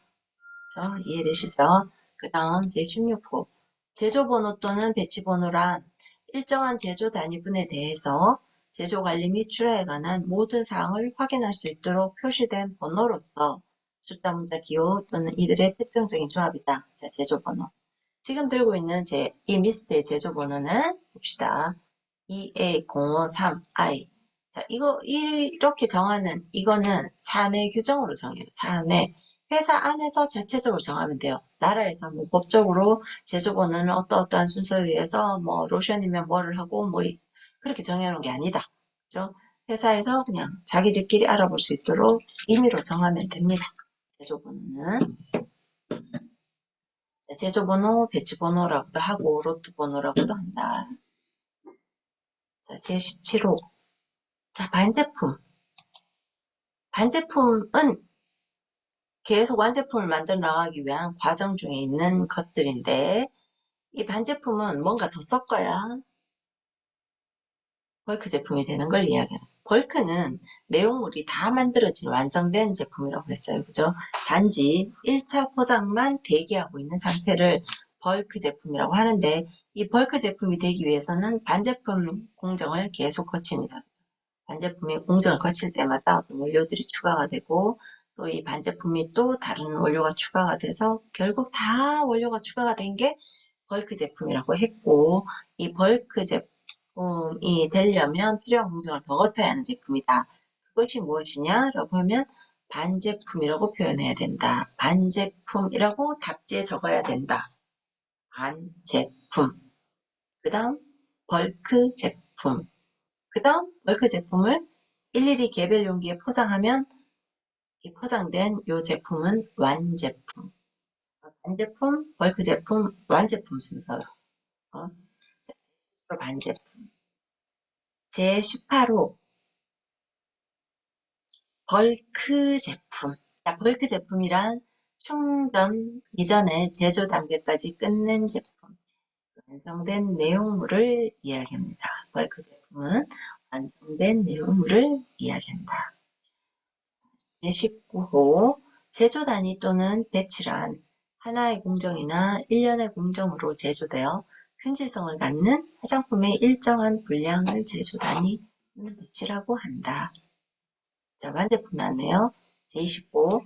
이해되시죠? 그 다음 제16호 제조번호 또는 배치번호란 일정한 제조 단위분에 대해서 제조관리 및 출하에 관한 모든 사항을 확인할 수 있도록 표시된 번호로서 숫자, 문자, 기호 또는 이들의 특징적인 조합이다. 자, 제조번호. 지금 들고 있는 이 리스트의 제조번호는 봅시다. EA053I. 자, 이렇게 정하는, 이거는 사내 규정으로 정해요. 사내. 회사 안에서 자체적으로 정하면 돼요. 나라에서 뭐 법적으로 제조번호는 어떠한 순서에 의해서 뭐 로션이면 뭐를 하고 뭐 그렇게 정해놓은 게 아니다. 그죠? 회사에서 그냥 자기들끼리 알아볼 수 있도록 임의로 정하면 됩니다. 제조번호는. 자, 제조번호, 배치번호라고도 하고 로트번호라고도 한다. 자, 제17호. 자, 반제품. 반제품은 계속 완제품을 만들어 나가기 위한 과정 중에 있는 것들인데 이 반제품은 뭔가 더 섞어야 벌크 제품이 되는 걸 이야기해요. 벌크는 내용물이 다 만들어진 완성된 제품이라고 했어요. 그죠? 단지 1차 포장만 대기하고 있는 상태를 벌크 제품이라고 하는데 이 벌크 제품이 되기 위해서는 반제품 공정을 계속 거칩니다. 반제품이 공정을 거칠 때마다 어떤 원료들이 추가가 되고 또 이 반제품이 또 다른 원료가 추가가 돼서 결국 다 원료가 추가가 된 게 벌크 제품이라고 했고 이 벌크 제품이 되려면 필요한 공정을 더 거쳐야 하는 제품이다. 그것이 무엇이냐라고 하면 반제품이라고 표현해야 된다. 반제품이라고 답지에 적어야 된다. 반제품. 그 다음 벌크 제품. 그 다음 벌크 제품을 일일이 개별 용기에 포장하면 이 포장된 이 제품은 완제품. 반제품, 벌크 제품, 완제품 순서. 반제품. 제18호 벌크 제품. 자, 벌크 제품이란 충전 이전에 제조 단계까지 끝낸 제품. 완성된 내용물을 이야기합니다. 벌크 제품은 완성된 내용물을 이야기한다. 제19호 제조 단위 또는 배치란 하나의 공정이나 일련의 공정으로 제조되어 균질성을 갖는 화장품의 일정한 분량을 제조 단위 또는 배치라고 한다. 자, 반대품 나왔네요. 제25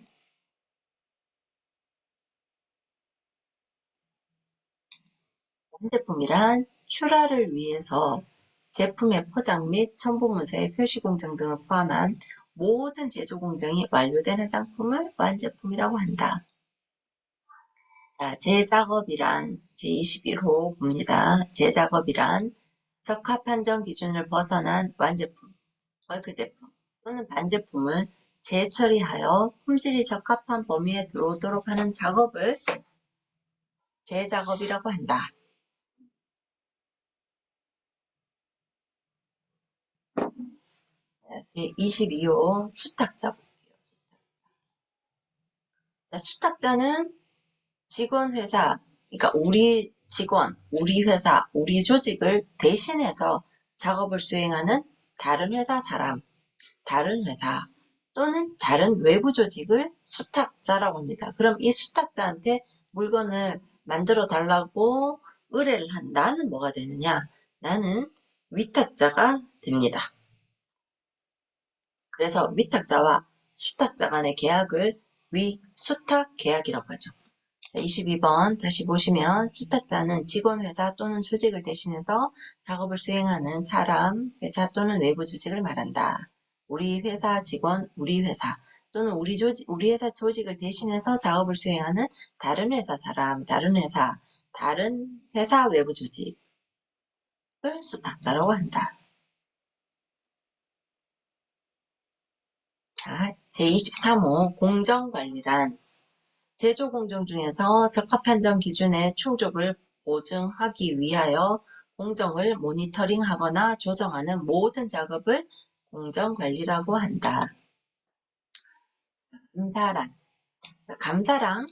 반제품이란 출하를 위해서 제품의 포장 및 첨부 문서의 표시 공정 등을 포함한 모든 제조 공정이 완료된 화장품을 완제품이라고 한다. 자, 제작업이란 제21호 봅니다. 제작업이란 적합 판정 기준을 벗어난 완제품, 벌크 제품 또는 반제품을 재처리하여 품질이 적합한 범위에 들어오도록 하는 작업을 제작업이라고 한다. 자, 제22호 수탁자 볼게요. 자, 수탁자는 직원 회사, 그러니까 우리 직원, 우리 회사, 우리 조직을 대신해서 작업을 수행하는 다른 회사 사람, 다른 회사 또는 다른 외부 조직을 수탁자라고 합니다. 그럼 이 수탁자한테 물건을 만들어 달라고 의뢰를 한 나는 뭐가 되느냐? 나는 위탁자가 됩니다. 그래서 위탁자와 수탁자 간의 계약을 위수탁 계약이라고 하죠. 자, 22번 다시 보시면 수탁자는 직원 회사 또는 조직을 대신해서 작업을 수행하는 사람, 회사 또는 외부 조직을 말한다. 우리 회사 직원, 우리 회사 또는 우리 회사 조직을 대신해서 작업을 수행하는 다른 회사 사람, 다른 회사 외부 조직을 수탁자라고 한다. 자, 제23호 공정관리란 제조 공정 중에서 적합 판정 기준의 충족을 보증하기 위하여 공정을 모니터링하거나 조정하는 모든 작업을 공정관리라고 한다. 감사랑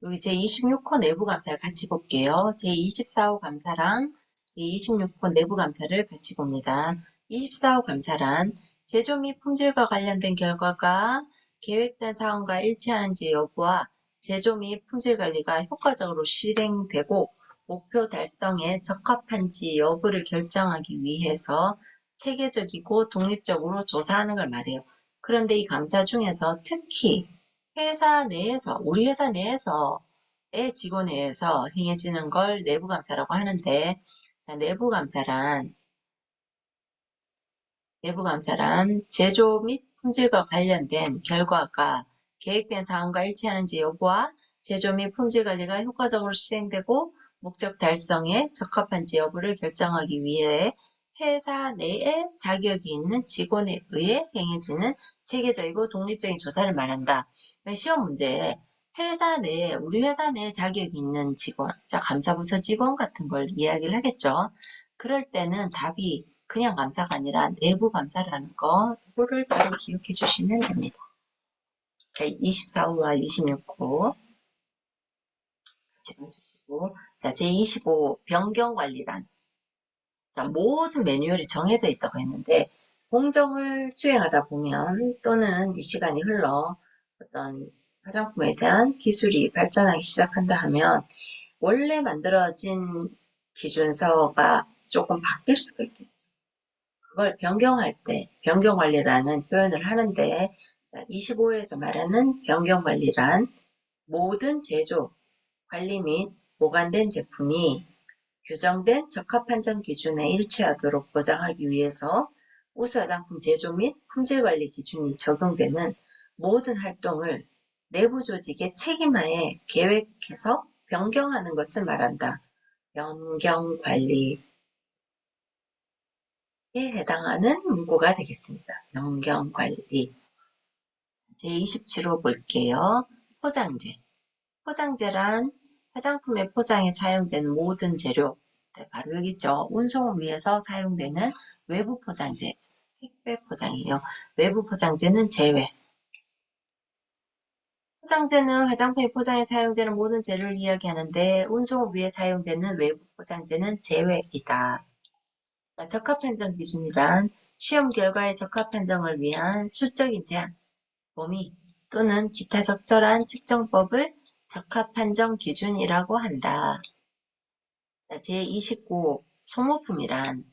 여기 제26호 내부감사를 같이 볼게요. 제24호 감사랑 제26호 내부감사를 같이 봅니다. 24호 감사란 제조 및 품질과 관련된 결과가 계획된 사항과 일치하는지 여부와 제조 및 품질 관리가 효과적으로 실행되고 목표 달성에 적합한지 여부를 결정하기 위해서 체계적이고 독립적으로 조사하는 걸 말해요. 그런데 이 감사 중에서 특히 회사 내에서, 우리 회사 내에서의 직원에 의해서 행해지는 걸 내부감사라고 하는데, 자, 내부감사란 제조 및 품질과 관련된 결과가 계획된 사항과 일치하는지 여부와 제조 및 품질 관리가 효과적으로 실행되고 목적 달성에 적합한지 여부를 결정하기 위해 회사 내에 자격이 있는 직원에 의해 행해지는 체계적이고 독립적인 조사를 말한다. 시험 문제에 우리 회사 내에 자격이 있는 직원, 자, 감사부서 직원 같은 걸 이야기를 하겠죠. 그럴 때는 답이 그냥 감사가 아니라 내부 감사라는 거, 이거를 따로 기억해 주시면 됩니다. 자, 24호와 26호 같이 봐주시고. 보시고, 자, 제25 변경관리란. 자, 모든 매뉴얼이 정해져 있다고 했는데, 공정을 수행하다 보면 또는 이 시간이 흘러 어떤 화장품에 대한 기술이 발전하기 시작한다 하면 원래 만들어진 기준서가 조금 바뀔 수가 있겠죠. 그걸 변경할 때 변경관리라는 표현을 하는데 25에서 말하는 변경관리란 모든 제조, 관리 및 보관된 제품이 규정된 적합한정 기준에 일치하도록 보장하기 위해서 우수 화장품 제조 및 품질관리 기준이 적용되는 모든 활동을 내부 조직의 책임하에 계획해서 변경하는 것을 말한다. 변경관리에 해당하는 문구가 되겠습니다. 변경관리. 제27호 볼게요. 포장재. 포장재란 화장품의 포장에 사용되는 모든 재료, 네, 바로 여기 있죠. 운송을 위해서 사용되는 외부 포장재, 택배 포장이에요. 외부 포장재는 제외. 포장재는 화장품의 포장에 사용되는 모든 재료를 이야기하는데 운송을 위해 사용되는 외부 포장재는 제외이다. 자, 적합한정 기준이란 시험 결과의 적합한정을 위한 수적인 제한, 범위 또는 기타 적절한 측정법을 적합한정 기준이라고 한다. 자, 제29 소모품이란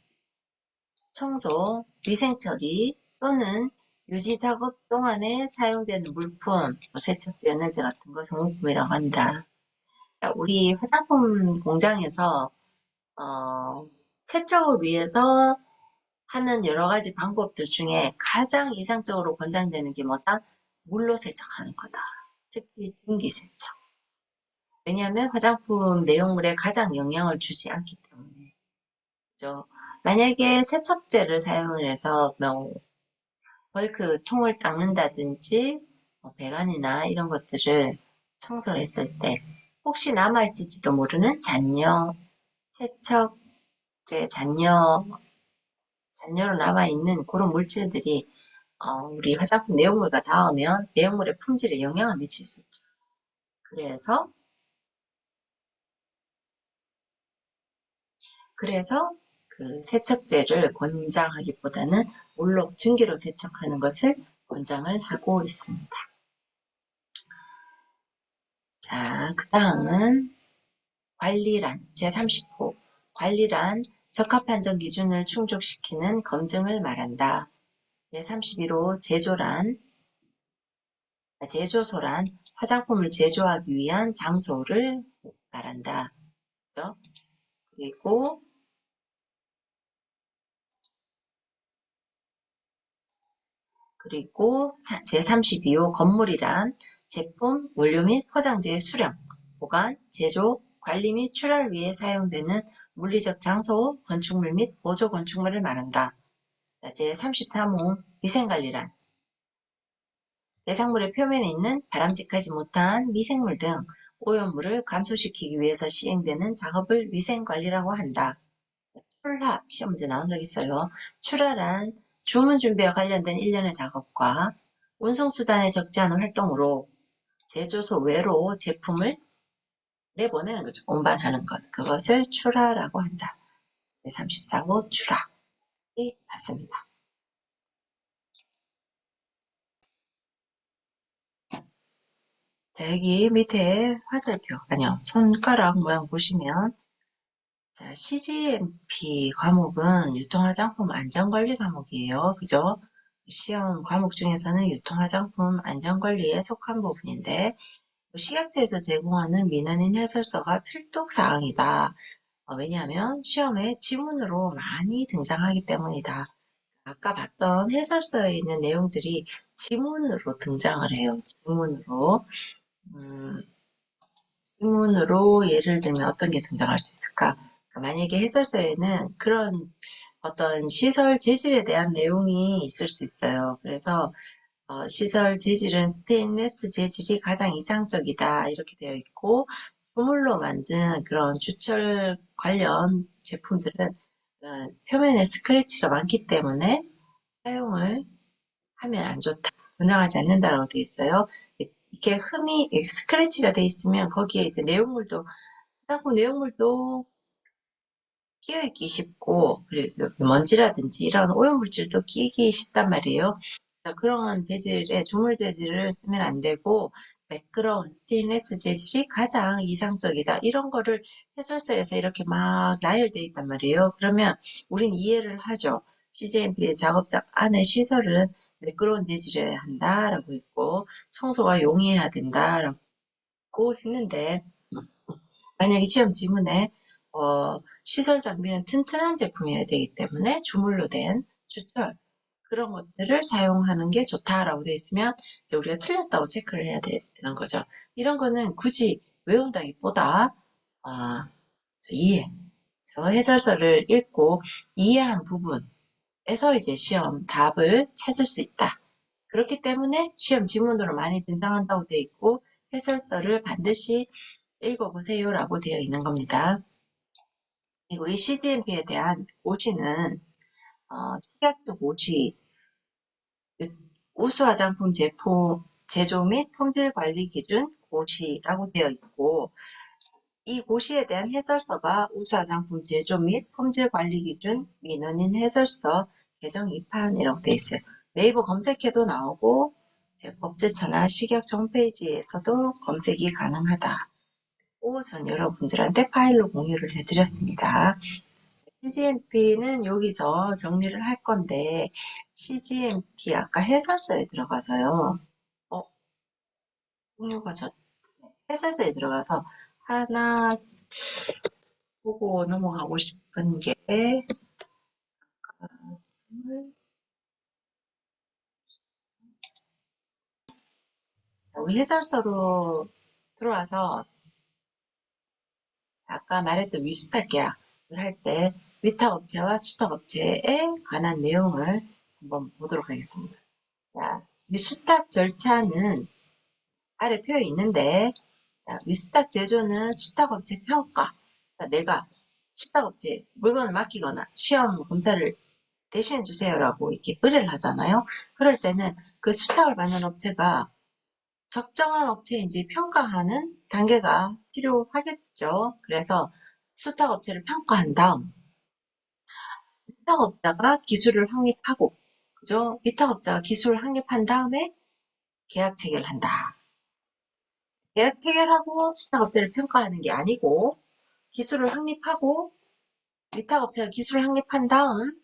청소, 위생처리 또는 유지작업 동안에 사용되는 물품, 세척제, 연료제 같은 거 소모품이라고 한다. 자, 우리 화장품 공장에서 세척을 위해서 하는 여러 가지 방법들 중에 가장 이상적으로 권장되는 게 뭐다? 물로 세척하는 거다. 특히 증기세척. 왜냐하면 화장품 내용물에 가장 영향을 주지 않기 때문에. 그죠? 만약에 세척제를 사용을 해서 뭐 벌크 통을 닦는다든지 배관이나 이런 것들을 청소를 했을 때 혹시 남아있을지도 모르는 잔여, 세척제 잔여로 남아있는 그런 물질들이 우리 화장품 내용물과 닿으면 내용물의 품질에 영향을 미칠 수 있죠. 그래서 그 세척제를 권장하기보다는 물로 증기로 세척하는 것을 권장을 하고 있습니다. 자, 그 다음은 관리란 제30호 관리란 적합한정 기준을 충족시키는 검증을 말한다. 제31호 제조소란 화장품을 제조하기 위한 장소를 말한다. 그죠? 그리고 제32호 건물이란 제품, 원료 및 포장재의 수령, 보관, 제조, 관리 및 출하를 위해 사용되는 물리적 장소, 건축물 및 보조 건축물을 말한다. 자, 제33호 위생관리란 내상물의 표면에 있는 바람직하지 못한 미생물 등 오염물을 감소시키기 위해서 시행되는 작업을 위생관리라고 한다. 출하, 시험 문제 나온 적 있어요. 출하란 주문 준비와 관련된 일련의 작업과 운송수단에 적지 않은 활동으로 제조소 외로 제품을 내보내는 거죠. 운반하는 것. 그것을 출하라고 한다. 34호 출하이 맞습니다. 자, 여기 밑에 화살표, 아니요, 손가락 모양 보시면 자, CGMP 과목은 유통화장품 안전관리 과목이에요. 그죠? 시험 과목 중에서는 유통화장품 안전관리에 속한 부분인데 식약처에서 제공하는 민원인 해설서가 필독사항이다. 왜냐하면 시험에 지문으로 많이 등장하기 때문이다. 아까 봤던 해설서에 있는 내용들이 지문으로 등장을 해요. 음, 지문으로 예를 들면 어떤 게 등장할 수 있을까? 만약에 해설서에는 그런 어떤 시설 재질에 대한 내용이 있을 수 있어요. 그래서 시설 재질은 스테인리스 재질이 가장 이상적이다 이렇게 되어 있고 조물로 만든 그런 주철 관련 제품들은 표면에 스크래치가 많기 때문에 사용을 하면 안 좋다. 권장하지 않는다라고 되어 있어요. 이렇게 스크래치가 되어 있으면 거기에 이제 내용물도 자꾸 내용물도 끼어있기 쉽고, 그리고 먼지라든지 이런 오염물질도 끼기 쉽단 말이에요. 그런 재질의 주물 재질을 쓰면 안 되고, 매끄러운 스테인리스 재질이 가장 이상적이다. 이런 거를 해설서에서 이렇게 막 나열되어 있단 말이에요. 그러면 우린 이해를 하죠. CJMP의 작업장 안에 시설은 매끄러운 재질이어야 한다라고 했고, 청소가 용이해야 된다라고 했는데, 만약에 시험 지문에 시설 장비는 튼튼한 제품이어야 되기 때문에 주물로 된 주철 그런 것들을 사용하는 게 좋다라고 되어 있으면 이제 우리가 틀렸다고 체크를 해야 되는 거죠. 이런 거는 굳이 외운다기보다 아, 저 해설서를 읽고 이해한 부분에서 이제 시험 답을 찾을 수 있다. 그렇기 때문에 시험 지문으로 많이 등장한다고 되어 있고 해설서를 반드시 읽어보세요라고 되어 있는 겁니다. 그리고 이 CGMP에 대한 고시는 식약처 고시, 우수 화장품 제조 및 품질 관리 기준 고시라고 되어 있고 이 고시에 대한 해설서가 우수 화장품 제조 및 품질 관리 기준 민원인 해설서 개정 2판이라고 되어 있어요. 네이버 검색해도 나오고 법제처나 식약처 홈페이지에서도 검색이 가능하다. 전 여러분들한테 파일로 공유를 해드렸습니다. CGMP는 여기서 정리를 할 건데 CGMP 아까 해설서에 들어가서요. 공유가 해설서에 들어가서 하나 보고 넘어가고 싶은 게 우리 해설서로 들어와서 아까 말했던 위수탁 계약을 할 때 위탁업체와 수탁업체에 관한 내용을 한번 보도록 하겠습니다. 자, 위수탁 절차는 아래 표에 있는데 자, 위수탁 제조는 수탁업체 평가. 자, 내가 수탁업체 물건을 맡기거나 시험 검사를 대신해 주세요라고 이렇게 의뢰를 하잖아요. 그럴 때는 그 수탁을 받는 업체가 적정한 업체인지 평가하는 단계가 필요하겠죠. 그래서 수탁업체를 평가한 다음 위탁업자가 기술을 확립하고 그죠? 위탁업자가 기술을 확립한 다음에 계약 체결을 한다. 계약 체결하고 수탁업체를 평가하는 게 아니고 기술을 확립하고 위탁업체가 기술을 확립한 다음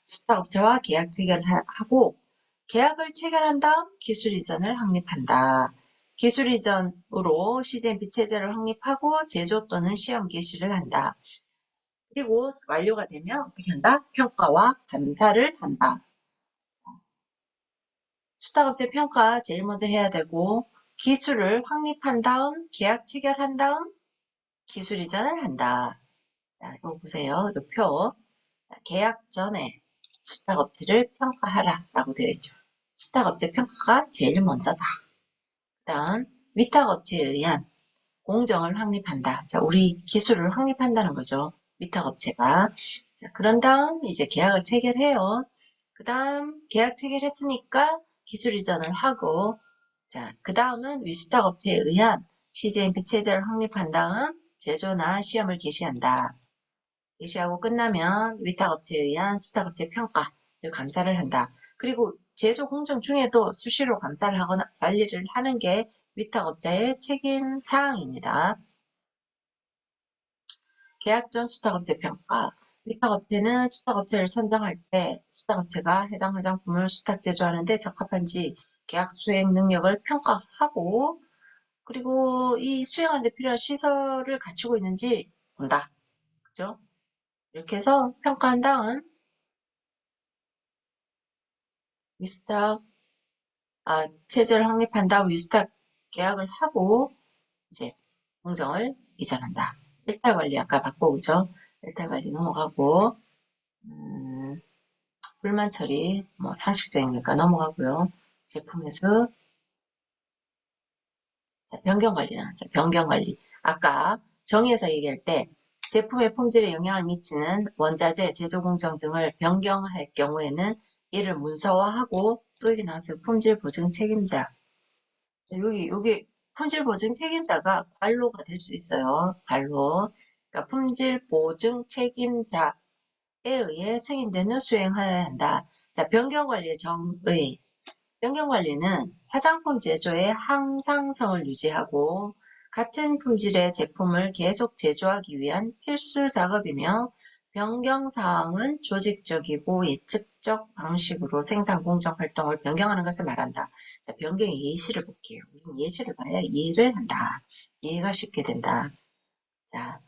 수탁업체와 계약 체결을 하고 계약을 체결한 다음 기술 이전을 확립한다. 기술 이전으로 CGMP 체제를 확립하고 제조 또는 시험 개시를 한다. 그리고 완료가 되면 어떻게 한다? 평가와 감사를 한다. 수탁업체 평가 제일 먼저 해야 되고 기술을 확립한 다음 계약 체결한 다음 기술 이전을 한다. 자, 이거 보세요. 이 표. 자, 계약 전에 수탁업체를 평가하라 라고 되어 있죠. 수탁업체 평가가 제일 먼저다. 그 다음 위탁업체에 의한 공정을 확립한다. 자, 우리 기술을 확립한다는 거죠. 위탁업체가. 자, 그런 다음 이제 계약을 체결해요. 그 다음 계약 체결했으니까 기술 이전을 하고 자, 그 다음은 위수탁업체에 의한 CGMP 체제를 확립한 다음 제조나 시험을 개시한다. 개시하고 끝나면 위탁업체에 의한 수탁업체 평가를 감사를 한다. 그리고 제조 공정 중에도 수시로 감사를 하거나 관리를 하는 게 위탁업자의 책임 사항입니다. 계약 전 수탁업체 평가. 위탁업체는 수탁업체를 선정할 때 수탁업체가 해당 화장품을 수탁 제조하는데 적합한지 계약 수행 능력을 평가하고 그리고 이 수행하는데 필요한 시설을 갖추고 있는지 본다. 그죠? 이렇게 해서 평가한 다음 위수탁 체제를 확립한 다음 위수탁 계약을 하고 이제 공정을 이전한다. 일탈관리 아까 바꿔오죠. 일탈관리 넘어가고 불만 처리 뭐 상식적이니까 넘어가고요. 제품 회수 자, 변경관리 나왔어요. 변경관리 아까 정의에서 얘기할 때 제품의 품질에 영향을 미치는 원자재, 제조공정 등을 변경할 경우에는 이를 문서화하고 또 여기 나왔어요. 품질 보증 책임자 여기 품질 보증 책임자가 관로가 될 수 있어요. 관로. 그러니까 품질 보증 책임자에 의해 승인된 후 수행하여야 한다. 자, 변경관리의 정의. 변경관리는 화장품 제조의 항상성을 유지하고 같은 품질의 제품을 계속 제조하기 위한 필수 작업이며 변경사항은 조직적이고 예측적 방식으로 생산 공정 활동을 변경하는 것을 말한다. 자, 변경의 예시를 볼게요. 우리는 예시를 봐야 이해를 한다. 이해가 쉽게 된다. 자,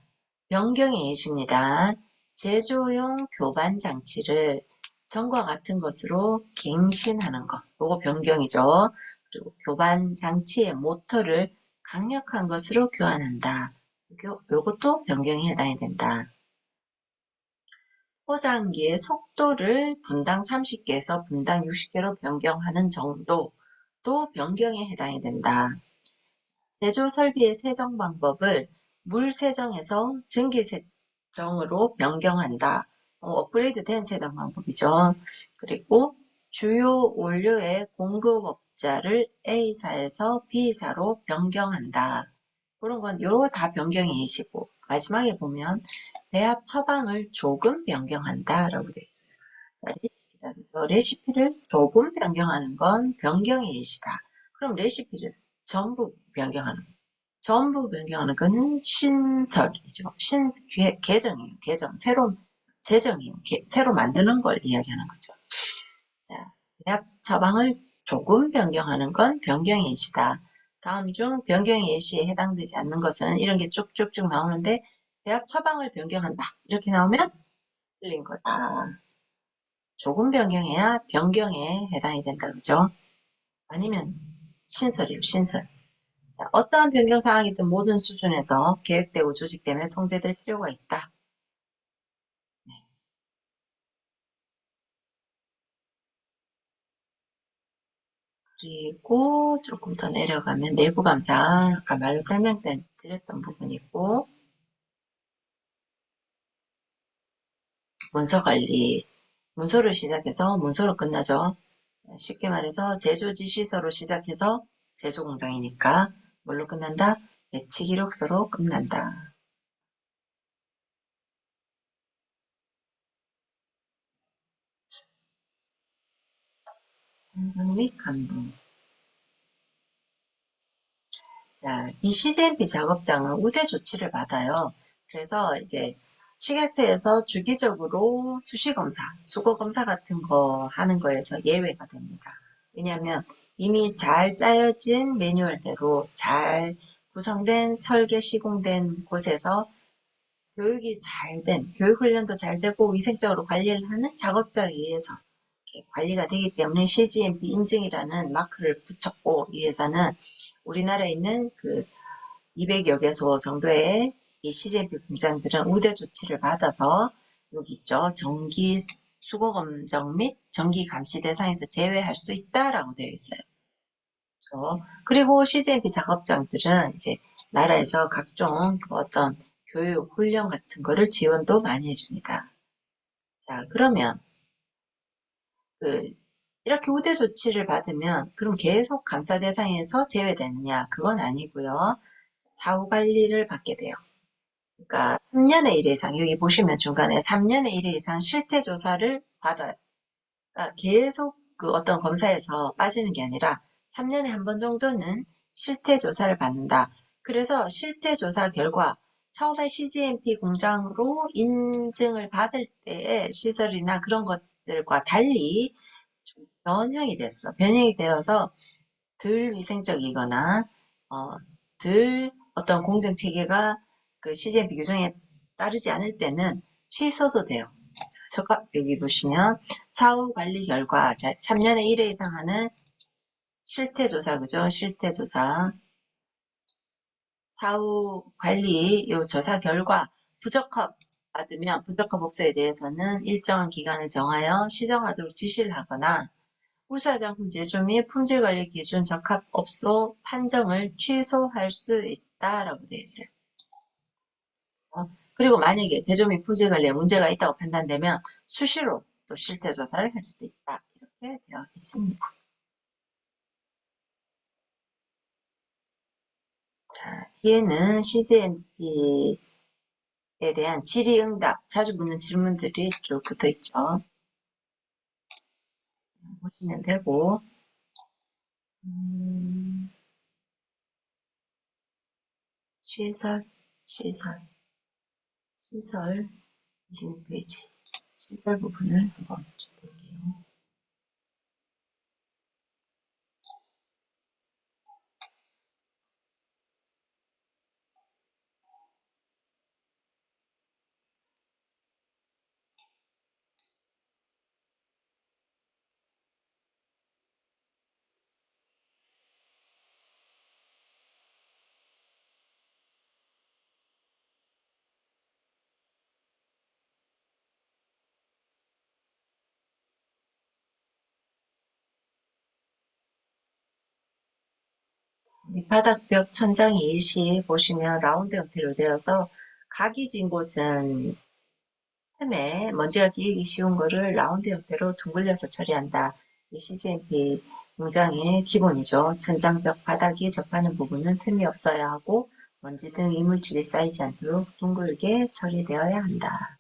변경의 예시입니다. 제조용 교반 장치를 전과 같은 것으로 갱신하는 것. 요거 변경이죠. 그리고 교반 장치의 모터를 강력한 것으로 교환한다. 요것도 변경에 해당이 된다. 포장기의 속도를 분당 30개에서 분당 60개로 변경하는 정도도 변경에 해당이 된다. 제조 설비의 세정 방법을 물 세정에서 증기 세정으로 변경한다. 업그레이드된 세정 방법이죠. 그리고 주요 원료의 공급업자를 A사에서 B사로 변경한다. 그런 건 요거 다 변경의 예시고 마지막에 보면 배합 처방을 조금 변경한다 라고 되어 있어요. 자, 레시피다. 그래서 레시피를 조금 변경하는 건 변경의 예시다. 그럼 레시피를 전부 변경하는 거. 전부 변경하는 거는 신설이죠. 개정이에요. 개정. 새로, 제정이에요. 새로 만드는 걸 이야기하는 거죠. 자, 배합 처방을 조금 변경하는 건 변경의 예시다. 다음 중 변경의 예시에 해당되지 않는 것은 이런 게 쭉쭉쭉 나오는데 배합 처방을 변경한다. 이렇게 나오면 틀린 거다. 조금 변경해야 변경에 해당이 된다. 그죠? 아니면 신설이에요. 신설. 자, 어떠한 변경 사항이든 모든 수준에서 계획되고 조직되며 통제될 필요가 있다. 네. 그리고 조금 더 내려가면 내부 감사, 아까 말로 설명드렸던 부분이 있고, 문서 관리, 문서로 시작해서 문서로 끝나죠. 쉽게 말해서 제조지 시서로 시작해서 제조 공장이니까 뭘로 끝난다? 배치 기록서로 끝난다. 완성 및 감분. 자, 이 CGMP 작업장은 우대 조치를 받아요. 그래서 이제 식약처에서 주기적으로 수시검사, 수거검사 같은 거 하는 거에서 예외가 됩니다. 왜냐하면 이미 잘 짜여진 매뉴얼대로 잘 구성된 설계 시공된 곳에서 교육이 잘 된, 교육훈련도 잘 되고 위생적으로 관리를 하는 작업자에 의해서 관리가 되기 때문에 CGMP 인증이라는 마크를 붙였고 이 회사는 우리나라에 있는 그 200여 개소 정도의 이 CGMP 공장들은 우대 조치를 받아서 여기 있죠. 정기 수거 검정 및 정기 감시 대상에서 제외할 수 있다라고 되어 있어요. 그리고 CGMP 작업장들은 이제 나라에서 각종 어떤 교육, 훈련 같은 거를 지원도 많이 해줍니다. 자, 그러면 그 이렇게 우대 조치를 받으면 그럼 계속 감사 대상에서 제외되느냐? 그건 아니고요. 사후 관리를 받게 돼요. 그러니까 3년에 1회 이상 여기 보시면 중간에 3년에 1회 이상 실태 조사를 받아요. 그러니까 계속 그 어떤 검사에서 빠지는 게 아니라 3년에 한 번 정도는 실태 조사를 받는다. 그래서 실태 조사 결과 처음에 CGMP 공장으로 인증을 받을 때의 시설이나 그런 것들과 달리 좀 변형이 됐어. 변형이 되어서 덜 위생적이거나 어, 덜 어떤 공정 체계가 그 CGMP 규정에 따르지 않을 때는 취소도 돼요. 여기 보시면 사후 관리 결과 3년에 1회 이상 하는 실태조사 그죠? 실태조사 사후 관리 요 조사 결과 부적합 받으면 부적합 복수에 대해서는 일정한 기간을 정하여 시정하도록 지시를 하거나 우수화장품 제조 및 품질관리 기준 적합업소 판정을 취소할 수 있다라고 되어 있어요. 그리고 만약에 제조 및 품질관리에 문제가 있다고 판단되면 수시로 또 실태조사를 할 수도 있다. 이렇게 되어 있습니다. 뒤에는 CGMP에 대한 질의응답, 자주 묻는 질문들이 쭉 붙어 있죠. 보시면 되고, 시설, 시설, 시설 26페이지. 시설 부분을 한번 좀 볼게요. 바닥벽 천장이 일시 보시면 라운드 형태로 되어서 각이 진 곳은 틈에 먼지가 끼기 쉬운 거를 라운드 형태로 둥글려서 처리한다. 이 CGMP 공장의 기본이죠. 천장벽 바닥이 접하는 부분은 틈이 없어야 하고 먼지 등 이물질이 쌓이지 않도록 둥글게 처리되어야 한다.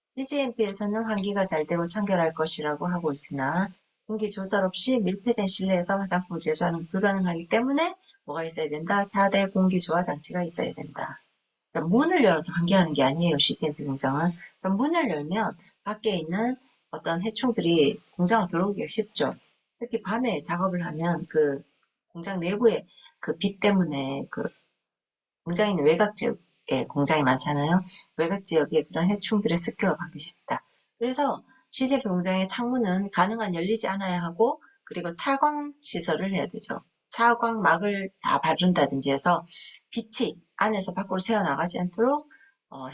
CGMP에서는 환기가 잘 되고 청결할 것이라고 하고 있으나 공기 조절 없이 밀폐된 실내에서 화장품 제조하는 불가능하기 때문에 뭐가 있어야 된다? 4대 공기 조화 장치가 있어야 된다. 자, 문을 열어서 환기하는 게 아니에요. CGMP 공장은. 자, 문을 열면 밖에 있는 어떤 해충들이 공장으로 들어오기가 쉽죠. 특히 밤에 작업을 하면 그 공장 내부에 그 빛 때문에 그 공장에 있는 외곽 지역에 공장이 많잖아요. 외곽 지역에 그런 해충들의 습격을 받기 쉽다. 그래서 CGV 공장의 창문은 가능한 열리지 않아야 하고 그리고 차광 시설을 해야 되죠. 차광막을 다 바른다든지 해서 빛이 안에서 밖으로 새어나가지 않도록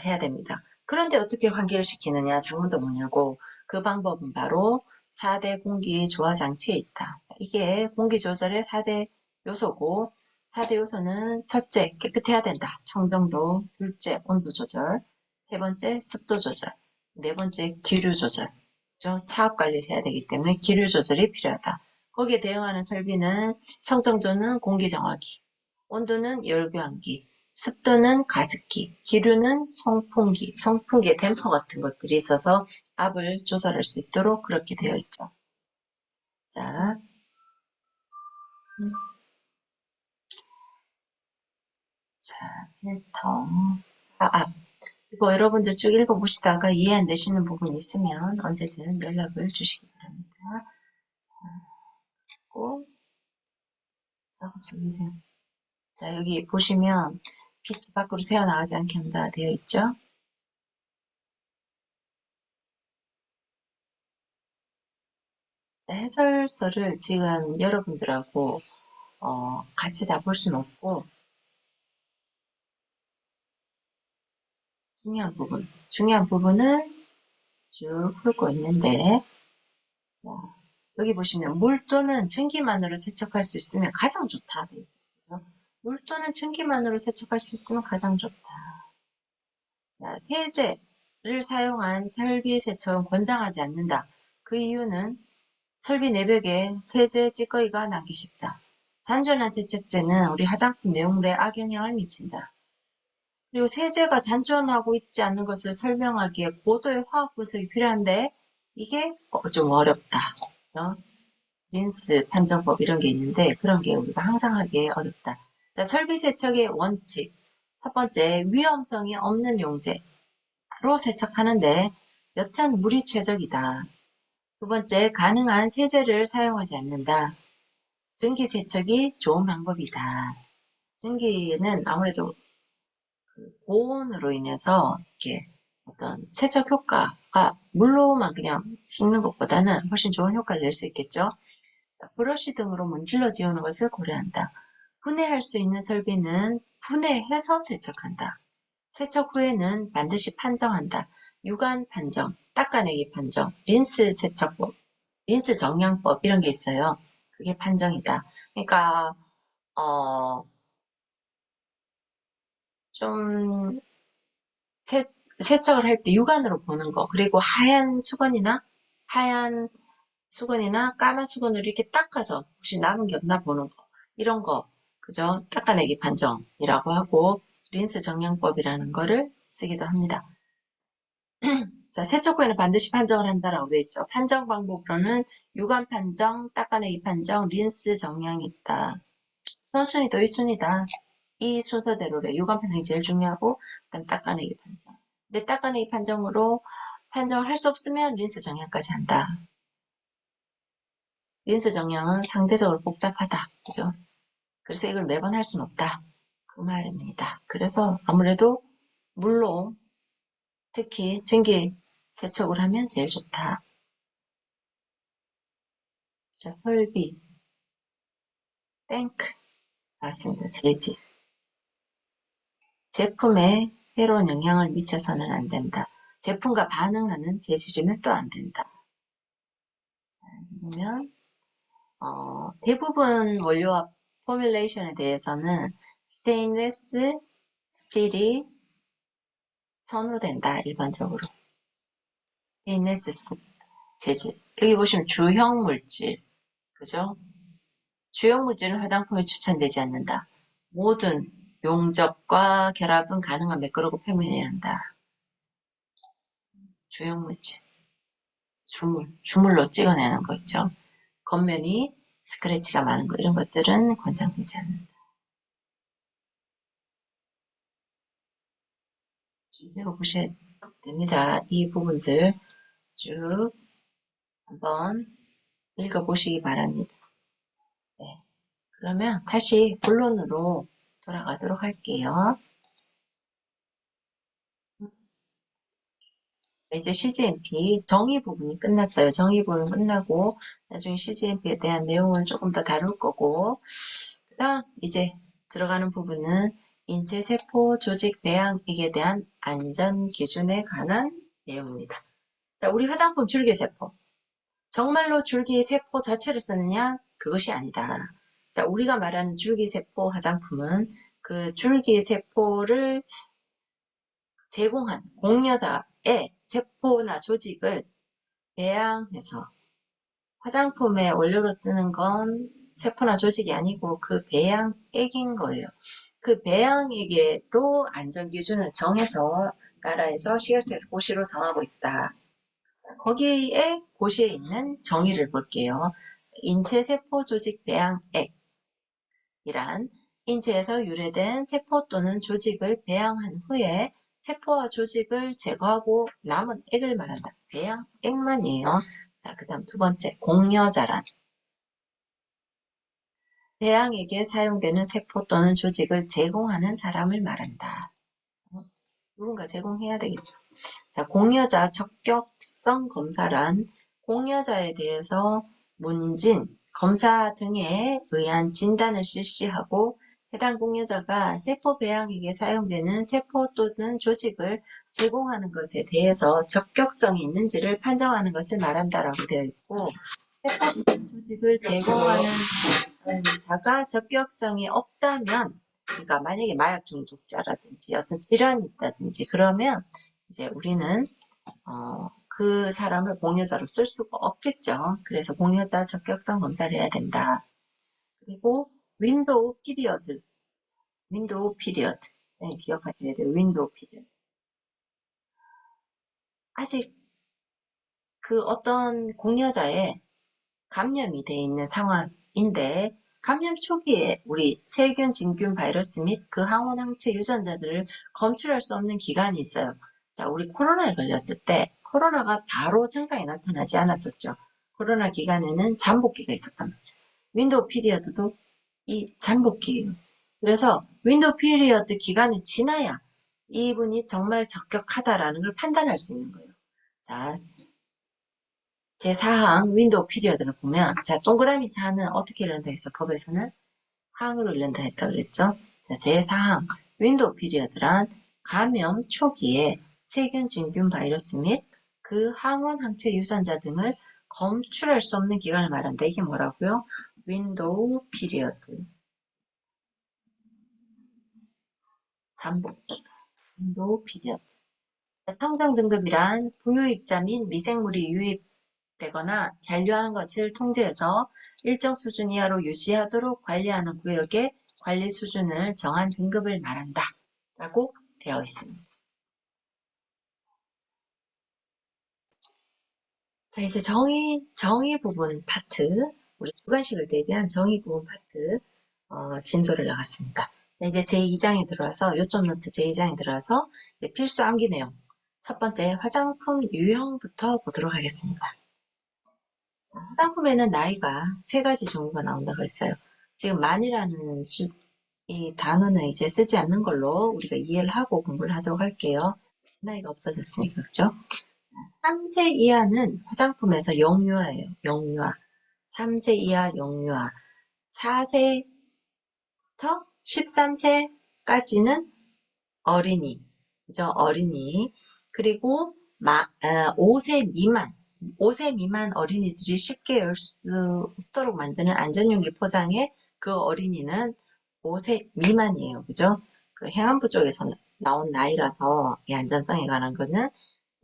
해야 됩니다. 그런데 어떻게 환기를 시키느냐? 창문도 못 열고 그 방법은 바로 4대 공기 조화 장치에 있다. 자, 이게 공기 조절의 4대 요소고 4대 요소는 첫째, 깨끗해야 된다. 청정도. 둘째, 온도 조절. 세 번째, 습도 조절. 네 번째, 기류 조절. 차압 관리를 해야 되기 때문에 기류 조절이 필요하다. 거기에 대응하는 설비는 청정도는 공기 정화기, 온도는 열교환기, 습도는 가습기, 기류는 송풍기, 송풍기에 댐퍼 같은 것들이 있어서 압을 조절할 수 있도록 그렇게 되어 있죠. 자, 자, 필터, 차압. 이거 여러분들 쭉 읽어보시다가 이해 안 되시는 부분 있으면 언제든 연락을 주시기 바랍니다. 꼭 적으세요. 자, 여기 보시면 빛이 밖으로 새어나가지 않게 한다 되어 있죠? 자, 해설서를 지금 여러분들하고 같이 다 볼 수는 없고 중요한 부분을 쭉 훑고 있는데 자, 여기 보시면 물 또는 증기만으로 세척할 수 있으면 가장 좋다 되어 있어요. 물 또는 증기만으로 세척할 수 있으면 가장 좋다. 자, 세제를 사용한 설비 세척은 권장하지 않는다. 그 이유는 설비 내벽에 세제 찌꺼기가 남기 쉽다. 잔존한 세척제는 우리 화장품 내용물에 악영향을 미친다. 그리고 세제가 잔존하고 있지 않는 것을 설명하기에 고도의 화학 분석이 필요한데 이게 좀 어렵다. 그죠? 린스 판정법 이런 게 있는데 그런 게 우리가 항상 하기 어렵다. 자, 설비 세척의 원칙. 첫 번째, 위험성이 없는 용제로 세척하는데 여튼 물이 최적이다. 두 번째, 가능한 세제를 사용하지 않는다. 증기 세척이 좋은 방법이다. 증기는 아무래도 고온으로 인해서 이렇게 어떤 세척 효과가 물로만 그냥 씻는 것보다는 훨씬 좋은 효과를 낼 수 있겠죠. 브러쉬 등으로 문질러 지우는 것을 고려한다. 분해할 수 있는 설비는 분해해서 세척한다. 세척 후에는 반드시 판정한다. 유관 판정, 닦아내기 판정, 린스 세척법, 린스 정량법 이런 게 있어요. 그게 판정이다. 그러니까 좀 세, 세척을 할 때 육안으로 보는 거 그리고 하얀 수건이나 까만 수건으로 이렇게 닦아서 혹시 남은 게 없나 보는 거 이런 거 그죠? 닦아내기 판정이라고 하고 린스 정량법이라는 거를 쓰기도 합니다. 자, 세척 후에는 반드시 판정을 한다라고 되어 있죠. 판정 방법으로는 유관 판정, 닦아내기 판정, 린스 정량이 있다. 선순위도 1순위다. 이 순서대로래. 유관 판정이 제일 중요하고 그다음 닦아내기 판정. 근데 닦아내기 판정으로 판정을 할 수 없으면 린스 정량까지 한다. 린스 정량은 상대적으로 복잡하다. 그죠? 그래서 이걸 매번 할 수는 없다. 그 말입니다. 그래서 아무래도 물로 특히 증기 세척을 하면 제일 좋다. 자, 설비, 탱크, 맞습니다. 재질. 제품에 해로운 영향을 미쳐서는 안 된다. 제품과 반응하는 재질이면 또 안 된다. 자, 보면 대부분 원료와 포뮬레이션에 대해서는 스테인리스 스틸이 선호된다. 일반적으로. 스테인리스 재질. 여기 보시면 주형 물질. 그죠? 주형 물질은 화장품에 추천되지 않는다. 모든 용접과 결합은 가능한 매끄럽고 평면해야 한다. 주형 물질. 주물로 찍어내는 거 있죠. 겉면이 스크래치가 많은 거 이런 것들은 권장되지 않는다. 쭉 읽어보셔야 됩니다. 이 부분들 쭉 한번 읽어보시기 바랍니다. 네. 그러면 다시 본론으로 돌아가도록 할게요. 이제 CGMP 정의 부분이 끝났어요. 정의 부분 끝나고 나중에 CGMP에 대한 내용을 조금 더 다룰 거고 그다음 이제 들어가는 부분은 인체 세포 조직 배양액에 대한 안전 기준에 관한 내용입니다. 자, 우리 화장품 줄기세포. 정말로 줄기세포 자체를 쓰느냐? 그것이 아니다. 자, 우리가 말하는 줄기세포 화장품은 그 줄기세포를 제공한 공여자의 세포나 조직을 배양해서 화장품의 원료로 쓰는 건 세포나 조직이 아니고 그 배양액인 거예요. 그 배양액에도 안전기준을 정해서 나라에서 식약처에서 고시로 정하고 있다. 거기에 고시에 있는 정의를 볼게요. 인체 세포 조직 배양액이란 인체에서 유래된 세포 또는 조직을 배양한 후에 세포와 조직을 제거하고 남은 액을 말한다. 배양액만이에요. 자, 그 다음 두 번째, 공여자란. 배양액에 사용되는 세포 또는 조직을 제공하는 사람을 말한다. 누군가 제공해야 되겠죠. 자, 공여자 적격성 검사란 공여자에 대해서 문진, 검사 등에 의한 진단을 실시하고 해당 공여자가 세포 배양액에 사용되는 세포 또는 조직을 제공하는 것에 대해서 적격성이 있는지를 판정하는 것을 말한다라고 되어 있고 세포 또는 조직을 제공하는 자가 적격성이 없다면 그러니까 만약에 마약 중독자라든지 어떤 질환이 있다든지 그러면 이제 우리는 그 사람을 공여자로 쓸 수가 없겠죠. 그래서 공여자 적격성 검사를 해야 된다. 그리고 윈도우 피리어드, 선생님 기억하셔야 돼요. 윈도우 피리어드. 아직 그 어떤 공여자의 감염이 돼 있는 상황인데 감염 초기에 우리 세균, 진균, 바이러스 및 그 항원 항체 유전자들을 검출할 수 없는 기간이 있어요. 자, 우리 코로나에 걸렸을 때 코로나가 바로 증상이 나타나지 않았었죠. 코로나 기간에는 잠복기가 있었단 말이죠. 윈도우 피리어드도 이 잠복기예요. 그래서 윈도우 피리어드 기간이 지나야 이분이 정말 적격하다라는 걸 판단할 수 있는 거예요. 자, 제4항 윈도우 피리어드를 보면 자 동그라미 4는 어떻게 읽는다 해서 법에서는 항으로 읽는다 했다 그랬죠. 자, 제4항 윈도우 피리어드란 감염 초기에 세균, 진균, 바이러스 및 그 항원 항체 유전자 등을 검출할 수 없는 기간을 말한다. 이게 뭐라고요? 윈도우 피리어드. 잠복기간. 윈도우 피리어드. 상정 등급이란 부유입자 및 미생물이 유입되거나 잔류하는 것을 통제해서 일정 수준 이하로 유지하도록 관리하는 구역에 관리 수준을 정한 등급을 말한다 라고 되어 있습니다. 자, 이제 정의 부분 파트, 우리 주관식을 대비한 정의 부분 파트, 진도를 나갔습니다. 자, 이제 제2장에 들어와서, 요점 노트 제2장에 들어와서, 이제 필수 암기 내용. 첫 번째, 화장품 유형부터 보도록 하겠습니다. 자, 화장품에는 나이가 세 가지 종류가 나온다고 했어요. 지금 만이라는 이 단어는 이제 쓰지 않는 걸로 우리가 이해를 하고 공부를 하도록 할게요. 나이가 없어졌으니까, 그죠? 3세 이하는 화장품에서 영유아예요. 영유아. 3세 이하 영유아. 4세부터 13세까지는 어린이. 그죠? 어린이. 그리고 5세 미만. 5세 미만 어린이들이 쉽게 열 수 없도록 만드는 안전용기 포장에 그 어린이는 5세 미만이에요. 그죠? 그 행안부 쪽에서 나온 나이라서 이 안전성에 관한 거는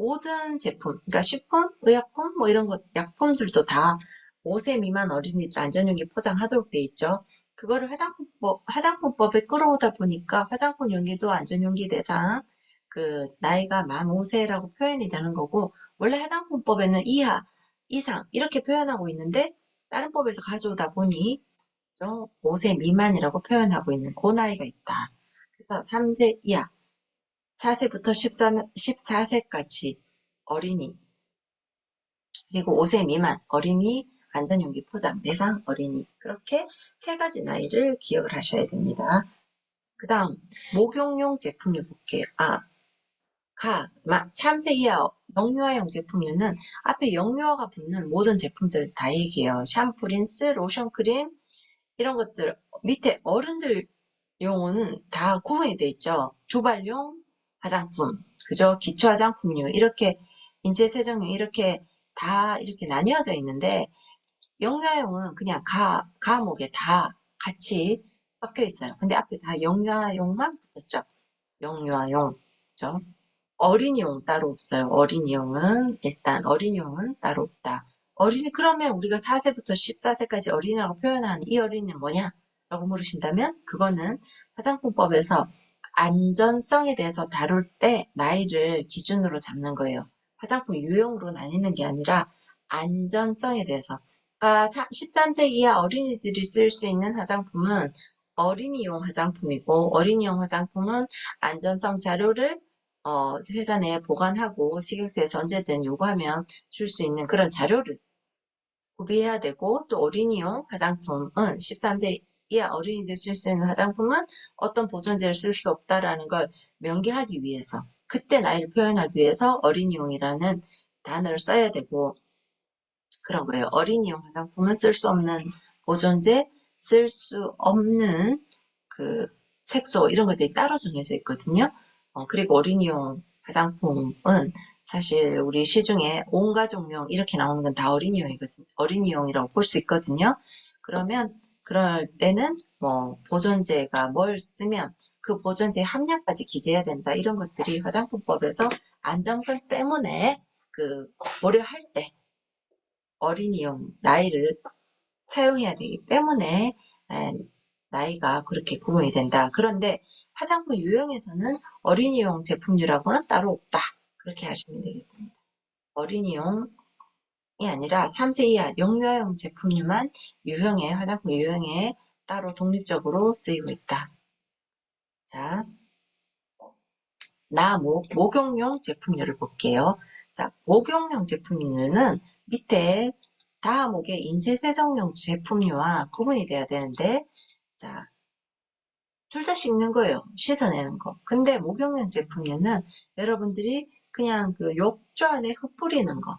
모든 제품, 그러니까 식품, 의약품, 뭐 이런 것, 약품들도 다 5세 미만 어린이들 안전용기 포장하도록 돼 있죠. 그거를 화장품법에 끌어오다 보니까 화장품 용기도 안전용기 대상, 그, 나이가 만 5세라고 표현이 되는 거고, 원래 화장품법에는 이하, 이상, 이렇게 표현하고 있는데, 다른 법에서 가져오다 보니, 5세 미만이라고 표현하고 있는 그 나이가 있다. 그래서 3세 이하, 4세부터 14세까지 어린이, 그리고 5세 미만 어린이, 안전용기 포장 대상 어린이. 그렇게 세 가지 나이를 기억을 하셔야 됩니다. 그 다음, 목욕용 제품류 볼게요. 3세 이하 영유아용 제품류는 앞에 영유아가 붙는 모든 제품들 다 얘기해요. 샴푸, 린스, 로션, 크림, 이런 것들. 밑에 어른들 용은 다 구분이 돼 있죠. 두발용 화장품, 그죠? 기초 화장품류, 이렇게, 인체세정용, 이렇게 다 이렇게 나뉘어져 있는데, 영유아용은 그냥 과목에 다 같이 섞여 있어요. 근데 앞에 다 영유아용만 붙었죠. 영유아용, 그죠? 어린이용 따로 없어요. 어린이용은 따로 없다. 그러면 우리가 4세부터 14세까지 어린이라고 표현하는 이 어린이는 뭐냐? 라고 물으신다면, 그거는 화장품법에서 안전성에 대해서 다룰 때 나이를 기준으로 잡는 거예요. 화장품 유형으로 나뉘는 게 아니라 안전성에 대해서. 그러니까 13세 이하 어린이들이 쓸 수 있는 화장품은 어린이용 화장품이고, 어린이용 화장품은 안전성 자료를 회사 내에 보관하고 식약처에서 언제든 요구하면 줄 수 있는 그런 자료를 구비해야 되고, 또 어린이용 화장품은 13세 이하 어린이들 쓸 수 있는 화장품은 어떤 보존제를 쓸 수 없다라는 걸 명기하기 위해서, 그때 나이를 표현하기 위해서 어린이용이라는 단어를 써야 되고, 그런 거예요. 어린이용 화장품은 쓸 수 없는 보존제, 쓸 수 없는 그 색소, 이런 것들이 따로 정해져 있거든요. 그리고 어린이용 화장품은 사실 우리 시중에 온 가족용 이렇게 나오는 건 다 어린이용이라고 볼 수 있거든요. 그러면 그럴 때는 뭐 보존제가 뭘 쓰면 그 보존제 함량까지 기재해야 된다. 이런 것들이 화장품법에서 안정성 때문에 고려할 때 어린이용 나이를 사용해야 되기 때문에 나이가 그렇게 구분이 된다. 그런데 화장품 유형에서는 어린이용 제품류라고는 따로 없다. 그렇게 하시면 되겠습니다. 어린이용이 아니라 3세 이하 영유아용 제품류만 화장품 유형에 따로 독립적으로 쓰이고 있다. 자, 목욕용 제품류를 볼게요. 자, 목욕용 제품류는 밑에 다목의 인체세정용 제품류와 구분이 돼야 되는데, 자, 둘 다 씻는 거예요. 씻어내는 거. 근데 목욕용 제품류는 여러분들이 그냥 그 욕조 안에 흩뿌리는 거.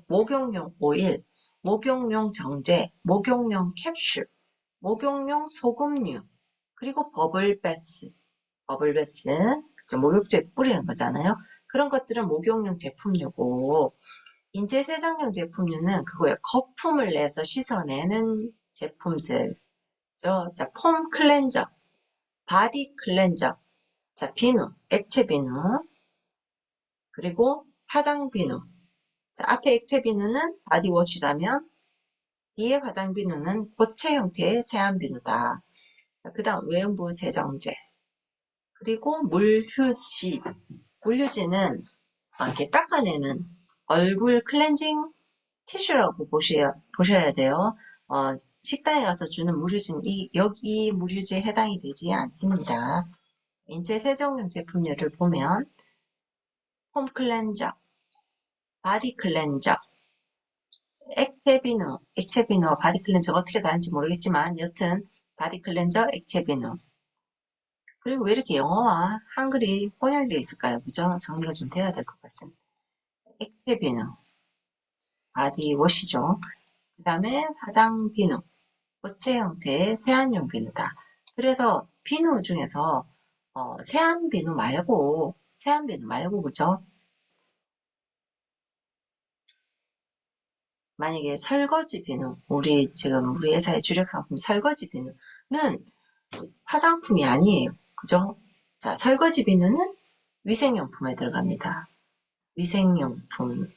목욕용 오일, 목욕용 정제, 목욕용 캡슐, 목욕용 소금류, 그리고 버블베스, 그죠? 목욕제에 뿌리는 거잖아요. 그런 것들은 목욕용 제품류고, 인체세정용 제품류는 그거에 거품을 내서 씻어내는 제품들. 자, 폼 클렌저, 바디 클렌저, 자, 비누, 액체 비누, 그리고 화장 비누. 자, 앞에 액체 비누는 바디워시라면 뒤에 화장 비누는 고체 형태의 세안 비누다. 그 다음 외음부 세정제. 그리고 물휴지. 물휴지는 이렇게 닦아내는 얼굴 클렌징 티슈라고 보셔야 돼요. 식당에 가서 주는 물휴지는 여기 물휴지에 해당이 되지 않습니다. 인체 세정용 제품류를 보면 폼 클렌저, 바디 클렌저, 액체 비누와 바디 클렌저가 어떻게 다른지 모르겠지만 여튼 바디 클렌저, 액체 비누. 그리고 왜 이렇게 영어와 한글이 혼용이 되어 있을까요? 그죠? 정리가 좀 돼야 될 것 같습니다. 액체 비누, 바디워시죠. 그 다음에 화장 비누, 고체 형태의 세안용 비누다. 그래서 비누 중에서 세안 비누 말고 그죠? 만약에 설거지 비누, 우리 회사의 주력 상품 설거지 비누는 화장품이 아니에요. 그죠? 자, 설거지 비누는 위생용품에 들어갑니다. 위생용품.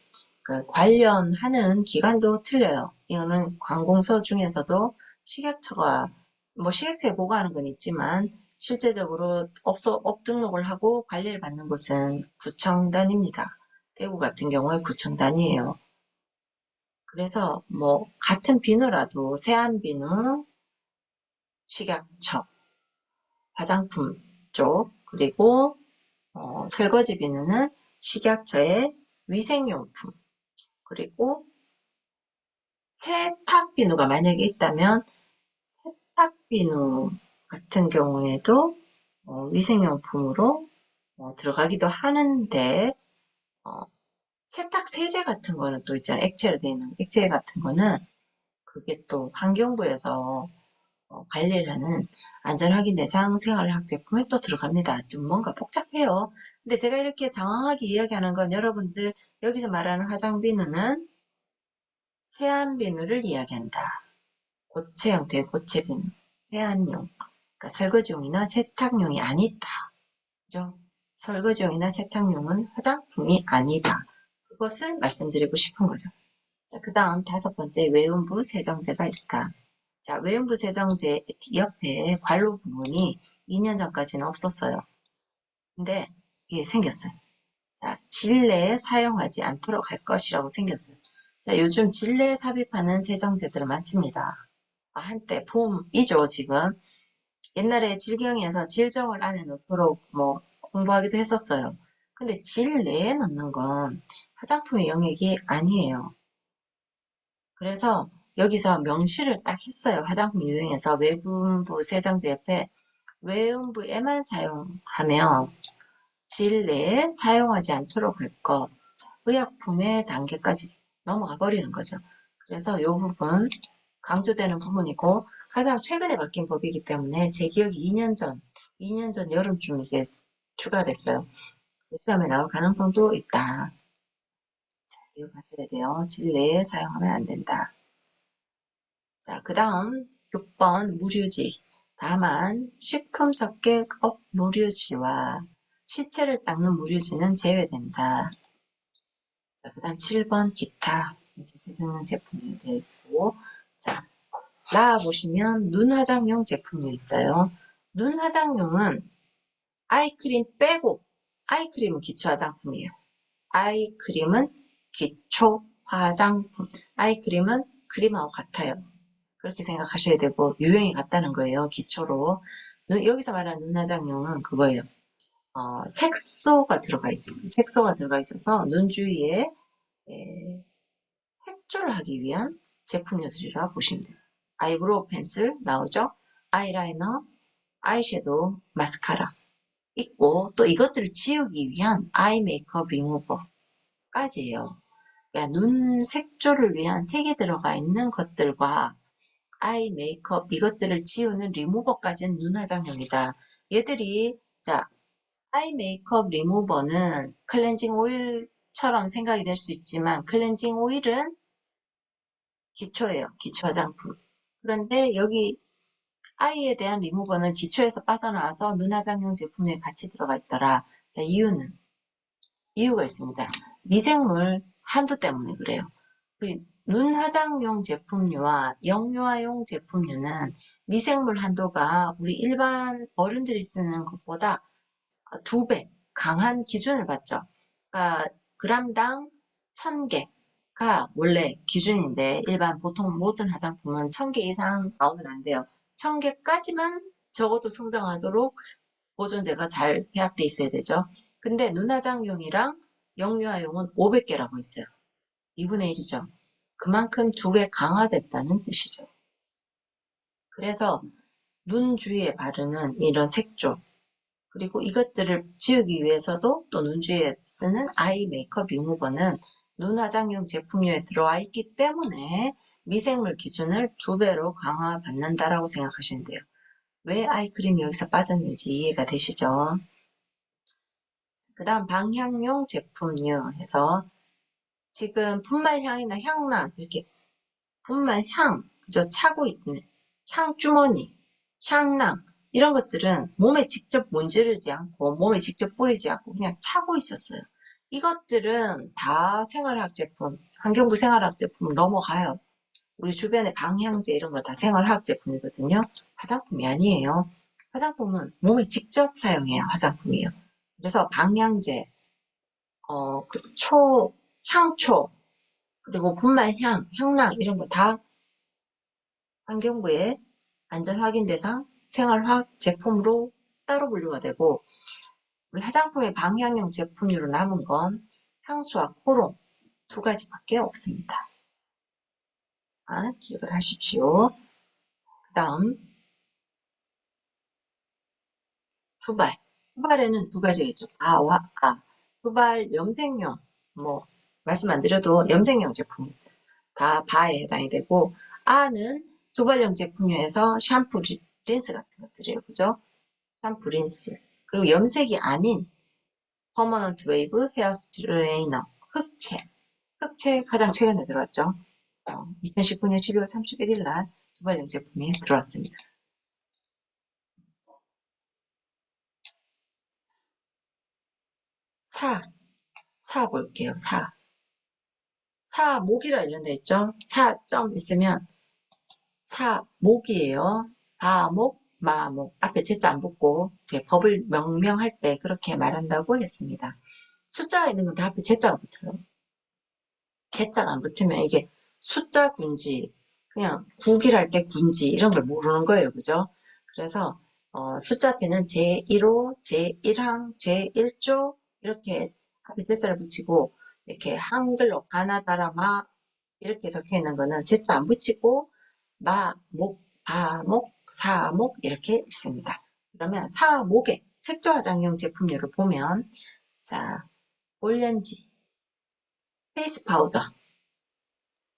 관련하는 기관도 틀려요. 이거는 관공서 중에서도 식약처가, 식약처에 보고하는 건 있지만, 실제적으로 업 등록을 하고 관리를 받는 곳은 구청단입니다. 대구 같은 경우에 구청단이에요. 그래서 같은 비누라도 세안비누, 식약처, 화장품 쪽, 그리고 설거지 비누는 식약처의 위생용품, 그리고 세탁 비누가 만약에 있다면 세탁 비누 같은 경우에도 위생용품으로 들어가기도 하는데 세탁 세제 같은 거는 또 있잖아요. 액체로 되어 있는 액체 같은 거는 그게 또 환경부에서 관리를 하는 안전확인 대상 생활학 제품에 또 들어갑니다. 좀 뭔가 복잡해요. 근데 제가 이렇게 장황하게 이야기하는 건 여러분들 여기서 말하는 화장비누는 세안비누를 이야기한다. 고체 형태의 고체 비누, 세안용, 그러니까 설거지용이나 세탁용이 아니다. 그죠? 설거지용이나 세탁용은 화장품이 아니다. 그것을 말씀드리고 싶은 거죠. 자, 그 다음 5번째 외음부 세정제가 있다. 자, 외음부 세정제 옆에 관로 부분이 2년 전까지는 없었어요. 근데 이게 생겼어요. 자, 실내에 사용하지 않도록 할 것이라고 생겼어요. 자, 요즘 실내에 삽입하는 세정제들은 많습니다. 한때 붐이죠, 지금. 옛날에 질경에서 질정을 안에 넣도록 공부하기도 했었어요. 근데 질 내에 넣는 건 화장품의 영역이 아니에요. 그래서 여기서 명시를 딱 했어요. 화장품 유형에서 외음부 세정제 옆에 외음부에만 사용하며 질 내에 사용하지 않도록 할 것. 의약품의 단계까지 넘어가 버리는 거죠. 그래서 이 부분 강조되는 부분이고 가장 최근에 바뀐 법이기 때문에 제 기억이 2년 전 여름쯤 이게 추가됐어요. 시험에 나올 가능성도 있다. 자, 이거 가셔야 돼요. 질 내에 사용하면 안 된다. 자, 그 다음 6번 무류지. 다만 식품 적객업 무류지와 시체를 닦는 무류지는 제외된다. 자, 그 다음 7번 기타 세정용 제품이 되어 있고, 자, 나와보시면 눈 화장용 제품이 있어요. 눈 화장용은 아이크림 빼고, 아이크림은 기초 화장품이에요. 아이크림은 기초 화장품. 아이크림은 크림하고 같아요. 그렇게 생각하셔야 되고 유형이 같다는 거예요. 기초로. 여기서 말하는 눈 화장용은 그거예요. 색소가 들어가 있습니다. 색소가 들어가 있어서 눈 주위에 색조를 하기 위한 제품들이라 보시면 돼요. 아이브로우 펜슬 나오죠? 아이라이너, 아이섀도우, 마스카라 있고 또 이것들을 지우기 위한 아이 메이크업 리무버까지예요. 그러니까 눈 색조를 위한 색이 들어가 있는 것들과 아이 메이크업 이것들을 지우는 리무버까지는 눈 화장용이다. 얘들이 자 아이 메이크업 리무버는 클렌징 오일처럼 생각이 될 수 있지만 클렌징 오일은 기초예요. 기초 화장품. 그런데 여기 아이에 대한 리무버는 기초에서 빠져나와서 눈 화장용 제품에 같이 들어가 있더라. 자, 이유가 있습니다. 미생물 한도 때문에 그래요. 우리 눈 화장용 제품류와 영유아용 제품류는 미생물 한도가 우리 일반 어른들이 쓰는 것보다 2배 강한 기준을 받죠. 그러니까 g당 1000개가 원래 기준인데 일반 보통 모든 화장품은 1000개 이상 나오면 안 돼요. 1000개까지만 적어도 성장하도록 보존제가 잘 배합돼 있어야 되죠. 근데 눈화장용이랑 영유아용은 500개라고 있어요. 2분의 1이죠. 그만큼 2배 강화됐다는 뜻이죠. 그래서 눈 주위에 바르는 이런 색조, 그리고 이것들을 지우기 위해서도 또 눈 주위에 쓰는 아이 메이크업 리무버는 눈 화장용 제품류에 들어와 있기 때문에 미생물 기준을 2배로 강화받는다라고 생각하시면 돼요. 왜 아이크림이 여기서 빠졌는지 이해가 되시죠? 그 다음 방향용 제품류 해서 지금 분말향이나 향락 이렇게 분말향, 그죠? 차고 있는 향주머니, 향낭 이런 것들은 몸에 직접 문지르지 않고 몸에 직접 뿌리지 않고 그냥 차고 있었어요. 이것들은 다 생활학 제품, 환경부 생활학 제품 넘어가요. 우리 주변에 방향제 이런 거 다 생활학 제품이거든요. 화장품이 아니에요. 화장품은 몸에 직접 사용해야 화장품이에요. 그래서 방향제, 향초, 그리고 분말향, 향락 이런 거 다 환경부의 안전확인 대상 생활화학 제품으로 따로 분류가 되고 우리 화장품의 방향용 제품으로 남은 건 향수와 코롱 2가지밖에 없습니다. 기억을 하십시오. 그 다음 두발. 두발에는 2가지가 있죠. 아와 아. 두발 염색용 뭐 말씀 안 드려도 염색용 제품이죠. 다 바에 해당이 되고 아는 두발용 제품류에서 샴푸, 린스 같은 것들이에요. 그죠? 샴푸, 린스. 그리고 염색이 아닌 퍼머넌트 웨이브 헤어 스트레이너, 흑채. 흑채 가장 최근에 들어왔죠. 2019년 12월 31일 날 두발용 제품이 들어왔습니다. 사 볼게요. 목이라 이런 데 있죠. 점 있으면 목이에요. 바목, 마목. 앞에 제자 안 붙고 법을 명명할 때 그렇게 말한다고 했습니다. 숫자가 있는 건 다 앞에 제자가 붙어요. 제자가 안 붙으면 이게 숫자 군지, 그냥 국이랄 때 군지 이런 걸 모르는 거예요. 그죠? 그래서 숫자 앞에는 제1호, 제1항, 제1조 이렇게 앞에 제자를 붙이고 이렇게 한글로 가나다라마 이렇게 적혀 있는 거는 제자 안 붙이고 마, 목, 바, 목, 사, 목 이렇게 있습니다. 그러면 사목의 색조 화장용 제품류를 보면 자, 올렌지, 페이스 파우더,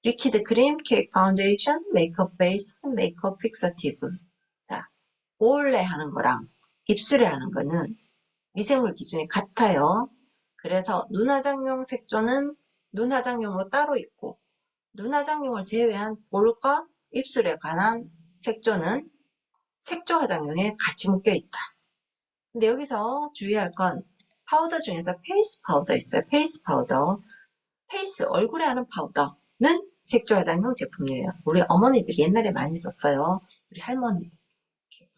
리퀴드 크림, 케이크 파운데이션, 메이크업 베이스, 메이크업 픽서티브. 자, 올레 하는 거랑 입술에 하는 거는 미생물 기준이 같아요. 그래서 눈화장용 색조는 눈화장용으로 따로 있고 눈화장용을 제외한 볼과 입술에 관한 색조는 색조 화장용에 같이 묶여 있다. 근데 여기서 주의할 건 파우더 중에서 페이스 파우더 있어요. 페이스 파우더. 페이스 얼굴에 하는 파우더는 색조 화장용 제품이에요. 우리 어머니들이 옛날에 많이 썼어요. 우리 할머니들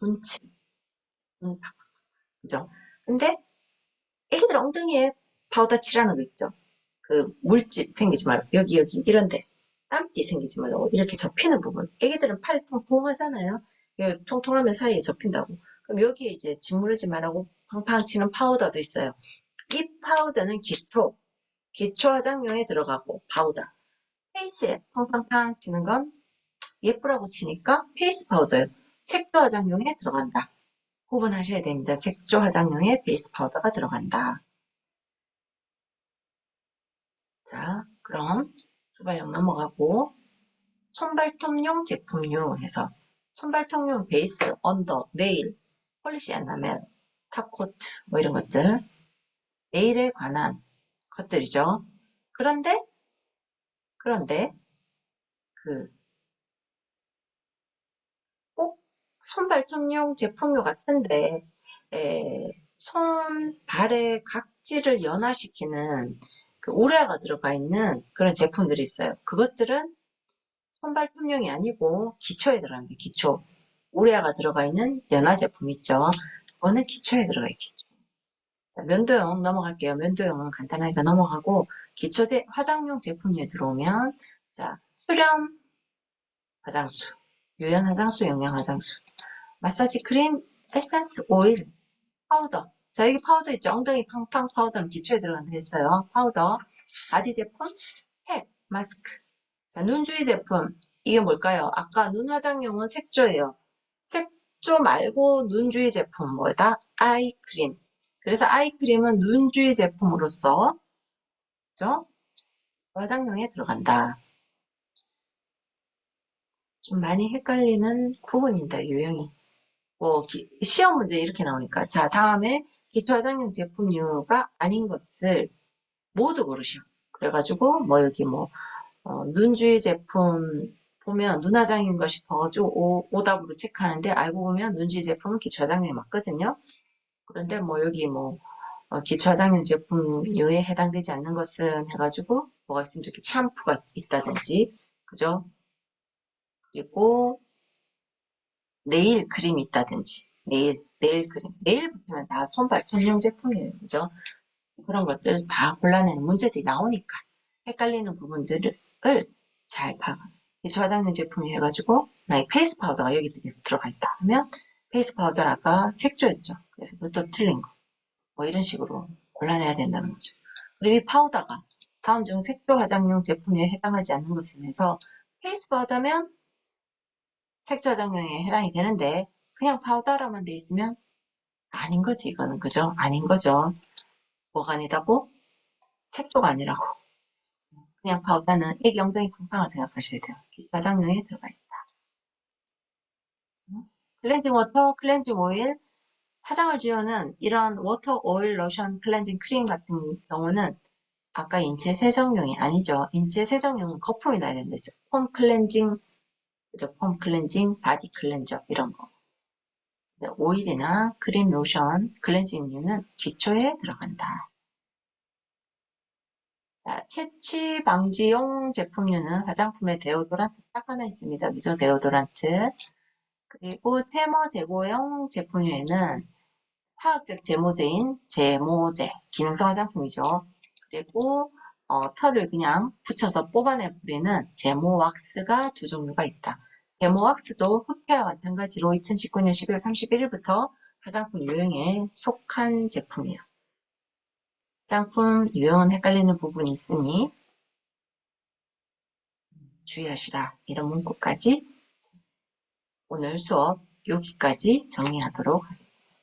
분칠, 그죠? 근데 애기들 엉덩이에 파우더 칠하는 거 있죠. 그 물집 생기지 말고 여기 이런데 땀띠 생기지 말고 이렇게 접히는 부분. 애기들은 팔이 통통하잖아요. 통통하면 사이에 접힌다고. 그럼 여기에 이제 짓무르지 말라고 팡팡 치는 파우더도 있어요. 이 파우더는 기초 화장용에 들어가고 파우더. 페이스에 팡팡팡 치는 건 예쁘라고 치니까 페이스 파우더예요. 색조 화장용에 들어간다. 구분하셔야 됩니다. 색조 화장용에 베이스 파우더가 들어간다. 자, 그럼 두발용 넘어가고 손발톱용 제품류 해서 손발톱용 베이스, 언더, 네일, 폴리시 에나멜, 탑코트 뭐 이런 것들 네일에 관한 것들이죠. 그런데 그 꼭 손발톱용 제품류 같은데 손발의 각질을 연화시키는 그 우레아가 들어가 있는 그런 제품들이 있어요. 그것들은 손발톱용이 아니고 기초에 들어갑니다. 기초. 우레아가 들어가 있는 연화 제품 있죠. 그거는 기초에 들어가 있겠죠. 자, 면도용 넘어갈게요. 면도용은 간단하니까 넘어가고 기초제 화장용 제품에 들어오면 자, 수렴 화장수, 유연 화장수, 영양 화장수, 마사지 크림, 에센스 오일, 파우더. 자, 여기 파우더 있죠? 엉덩이 팡팡 파우더는 기초에 들어간다 했어요. 파우더, 바디 제품, 팩, 마스크. 자, 눈 주위 제품. 이게 뭘까요? 아까 눈 화장용은 색조예요. 색조 말고 눈 주위 제품 뭐다? 아이크림. 그래서 아이크림은 눈 주위 제품으로서 그죠? 화장용에 들어간다. 좀 많이 헷갈리는 부분입니다. 유형이. 뭐 시험 문제 이렇게 나오니까 자 다음에 기초 화장용 제품류가 아닌 것을 모두 고르시오. 그래가지고 뭐 여기 뭐 눈주위 제품 보면 눈화장인가 싶어가지고 오답으로 체크하는데 알고 보면 눈주위 제품은 기초 화장용에 맞거든요. 그런데 뭐 여기 뭐 기초 화장용 제품류에 해당되지 않는 것은 해가지고 뭐가 있으면 이렇게 샴푸가 있다든지 그죠? 그리고 네일 크림이 있다든지 네일 크림 네일 붙으면 다 손발 통용 제품이에요. 그죠? 그런 것들 다 골라내는 문제들이 나오니까 헷갈리는 부분들을 잘 파악하 기초 화장용 제품이 해가지고 만약 페이스 파우더가 여기 들어가 있다 하면 페이스 파우더는 아까 색조였죠. 그래서 그것도 틀린 거. 뭐 이런 식으로 골라내야 된다는 거죠. 그리고 이 파우더가 다음 중 색조 화장용 제품에 해당하지 않는 것은 해서 페이스 파우더면 색조 화장용에 해당이 되는데 그냥 파우더로만 돼 있으면 아닌 거지 이거는 그죠? 아닌 거죠. 뭐가 아니다고? 색조가 아니라고. 그냥 파우더는 애기 엉덩이 팡팡을 생각하셔야 돼요. 기초 화장용에 들어가 있다. 클렌징 워터, 클렌징 오일, 화장을 지우는 이런 워터, 오일, 로션, 클렌징 크림 같은 경우는 아까 인체 세정용이 아니죠. 인체 세정용은 거품이 나야 된다 했어요. 폼 클렌징, 그죠? 폼 클렌징, 바디 클렌저 이런 거. 오일이나 크림, 로션, 클렌징류는 기초에 들어간다. 자, 채취 방지용 제품류는 화장품에 데오도란트 딱 하나 있습니다. 그죠? 데오도란트. 그리고 채모 제거용 제품류에는 화학적 제모제인 제모제, 기능성 화장품이죠. 그리고 털을 그냥 붙여서 뽑아내 버리는 제모 왁스가 두 종류가 있다. 제모 왁스도 흑태와 마찬가지로 2019년 12월 31일부터 화장품 유형에 속한 제품이에요. 화장품 유형은 헷갈리는 부분이 있으니 주의하시라. 이런 문구까지 오늘 수업 여기까지 정리하도록 하겠습니다.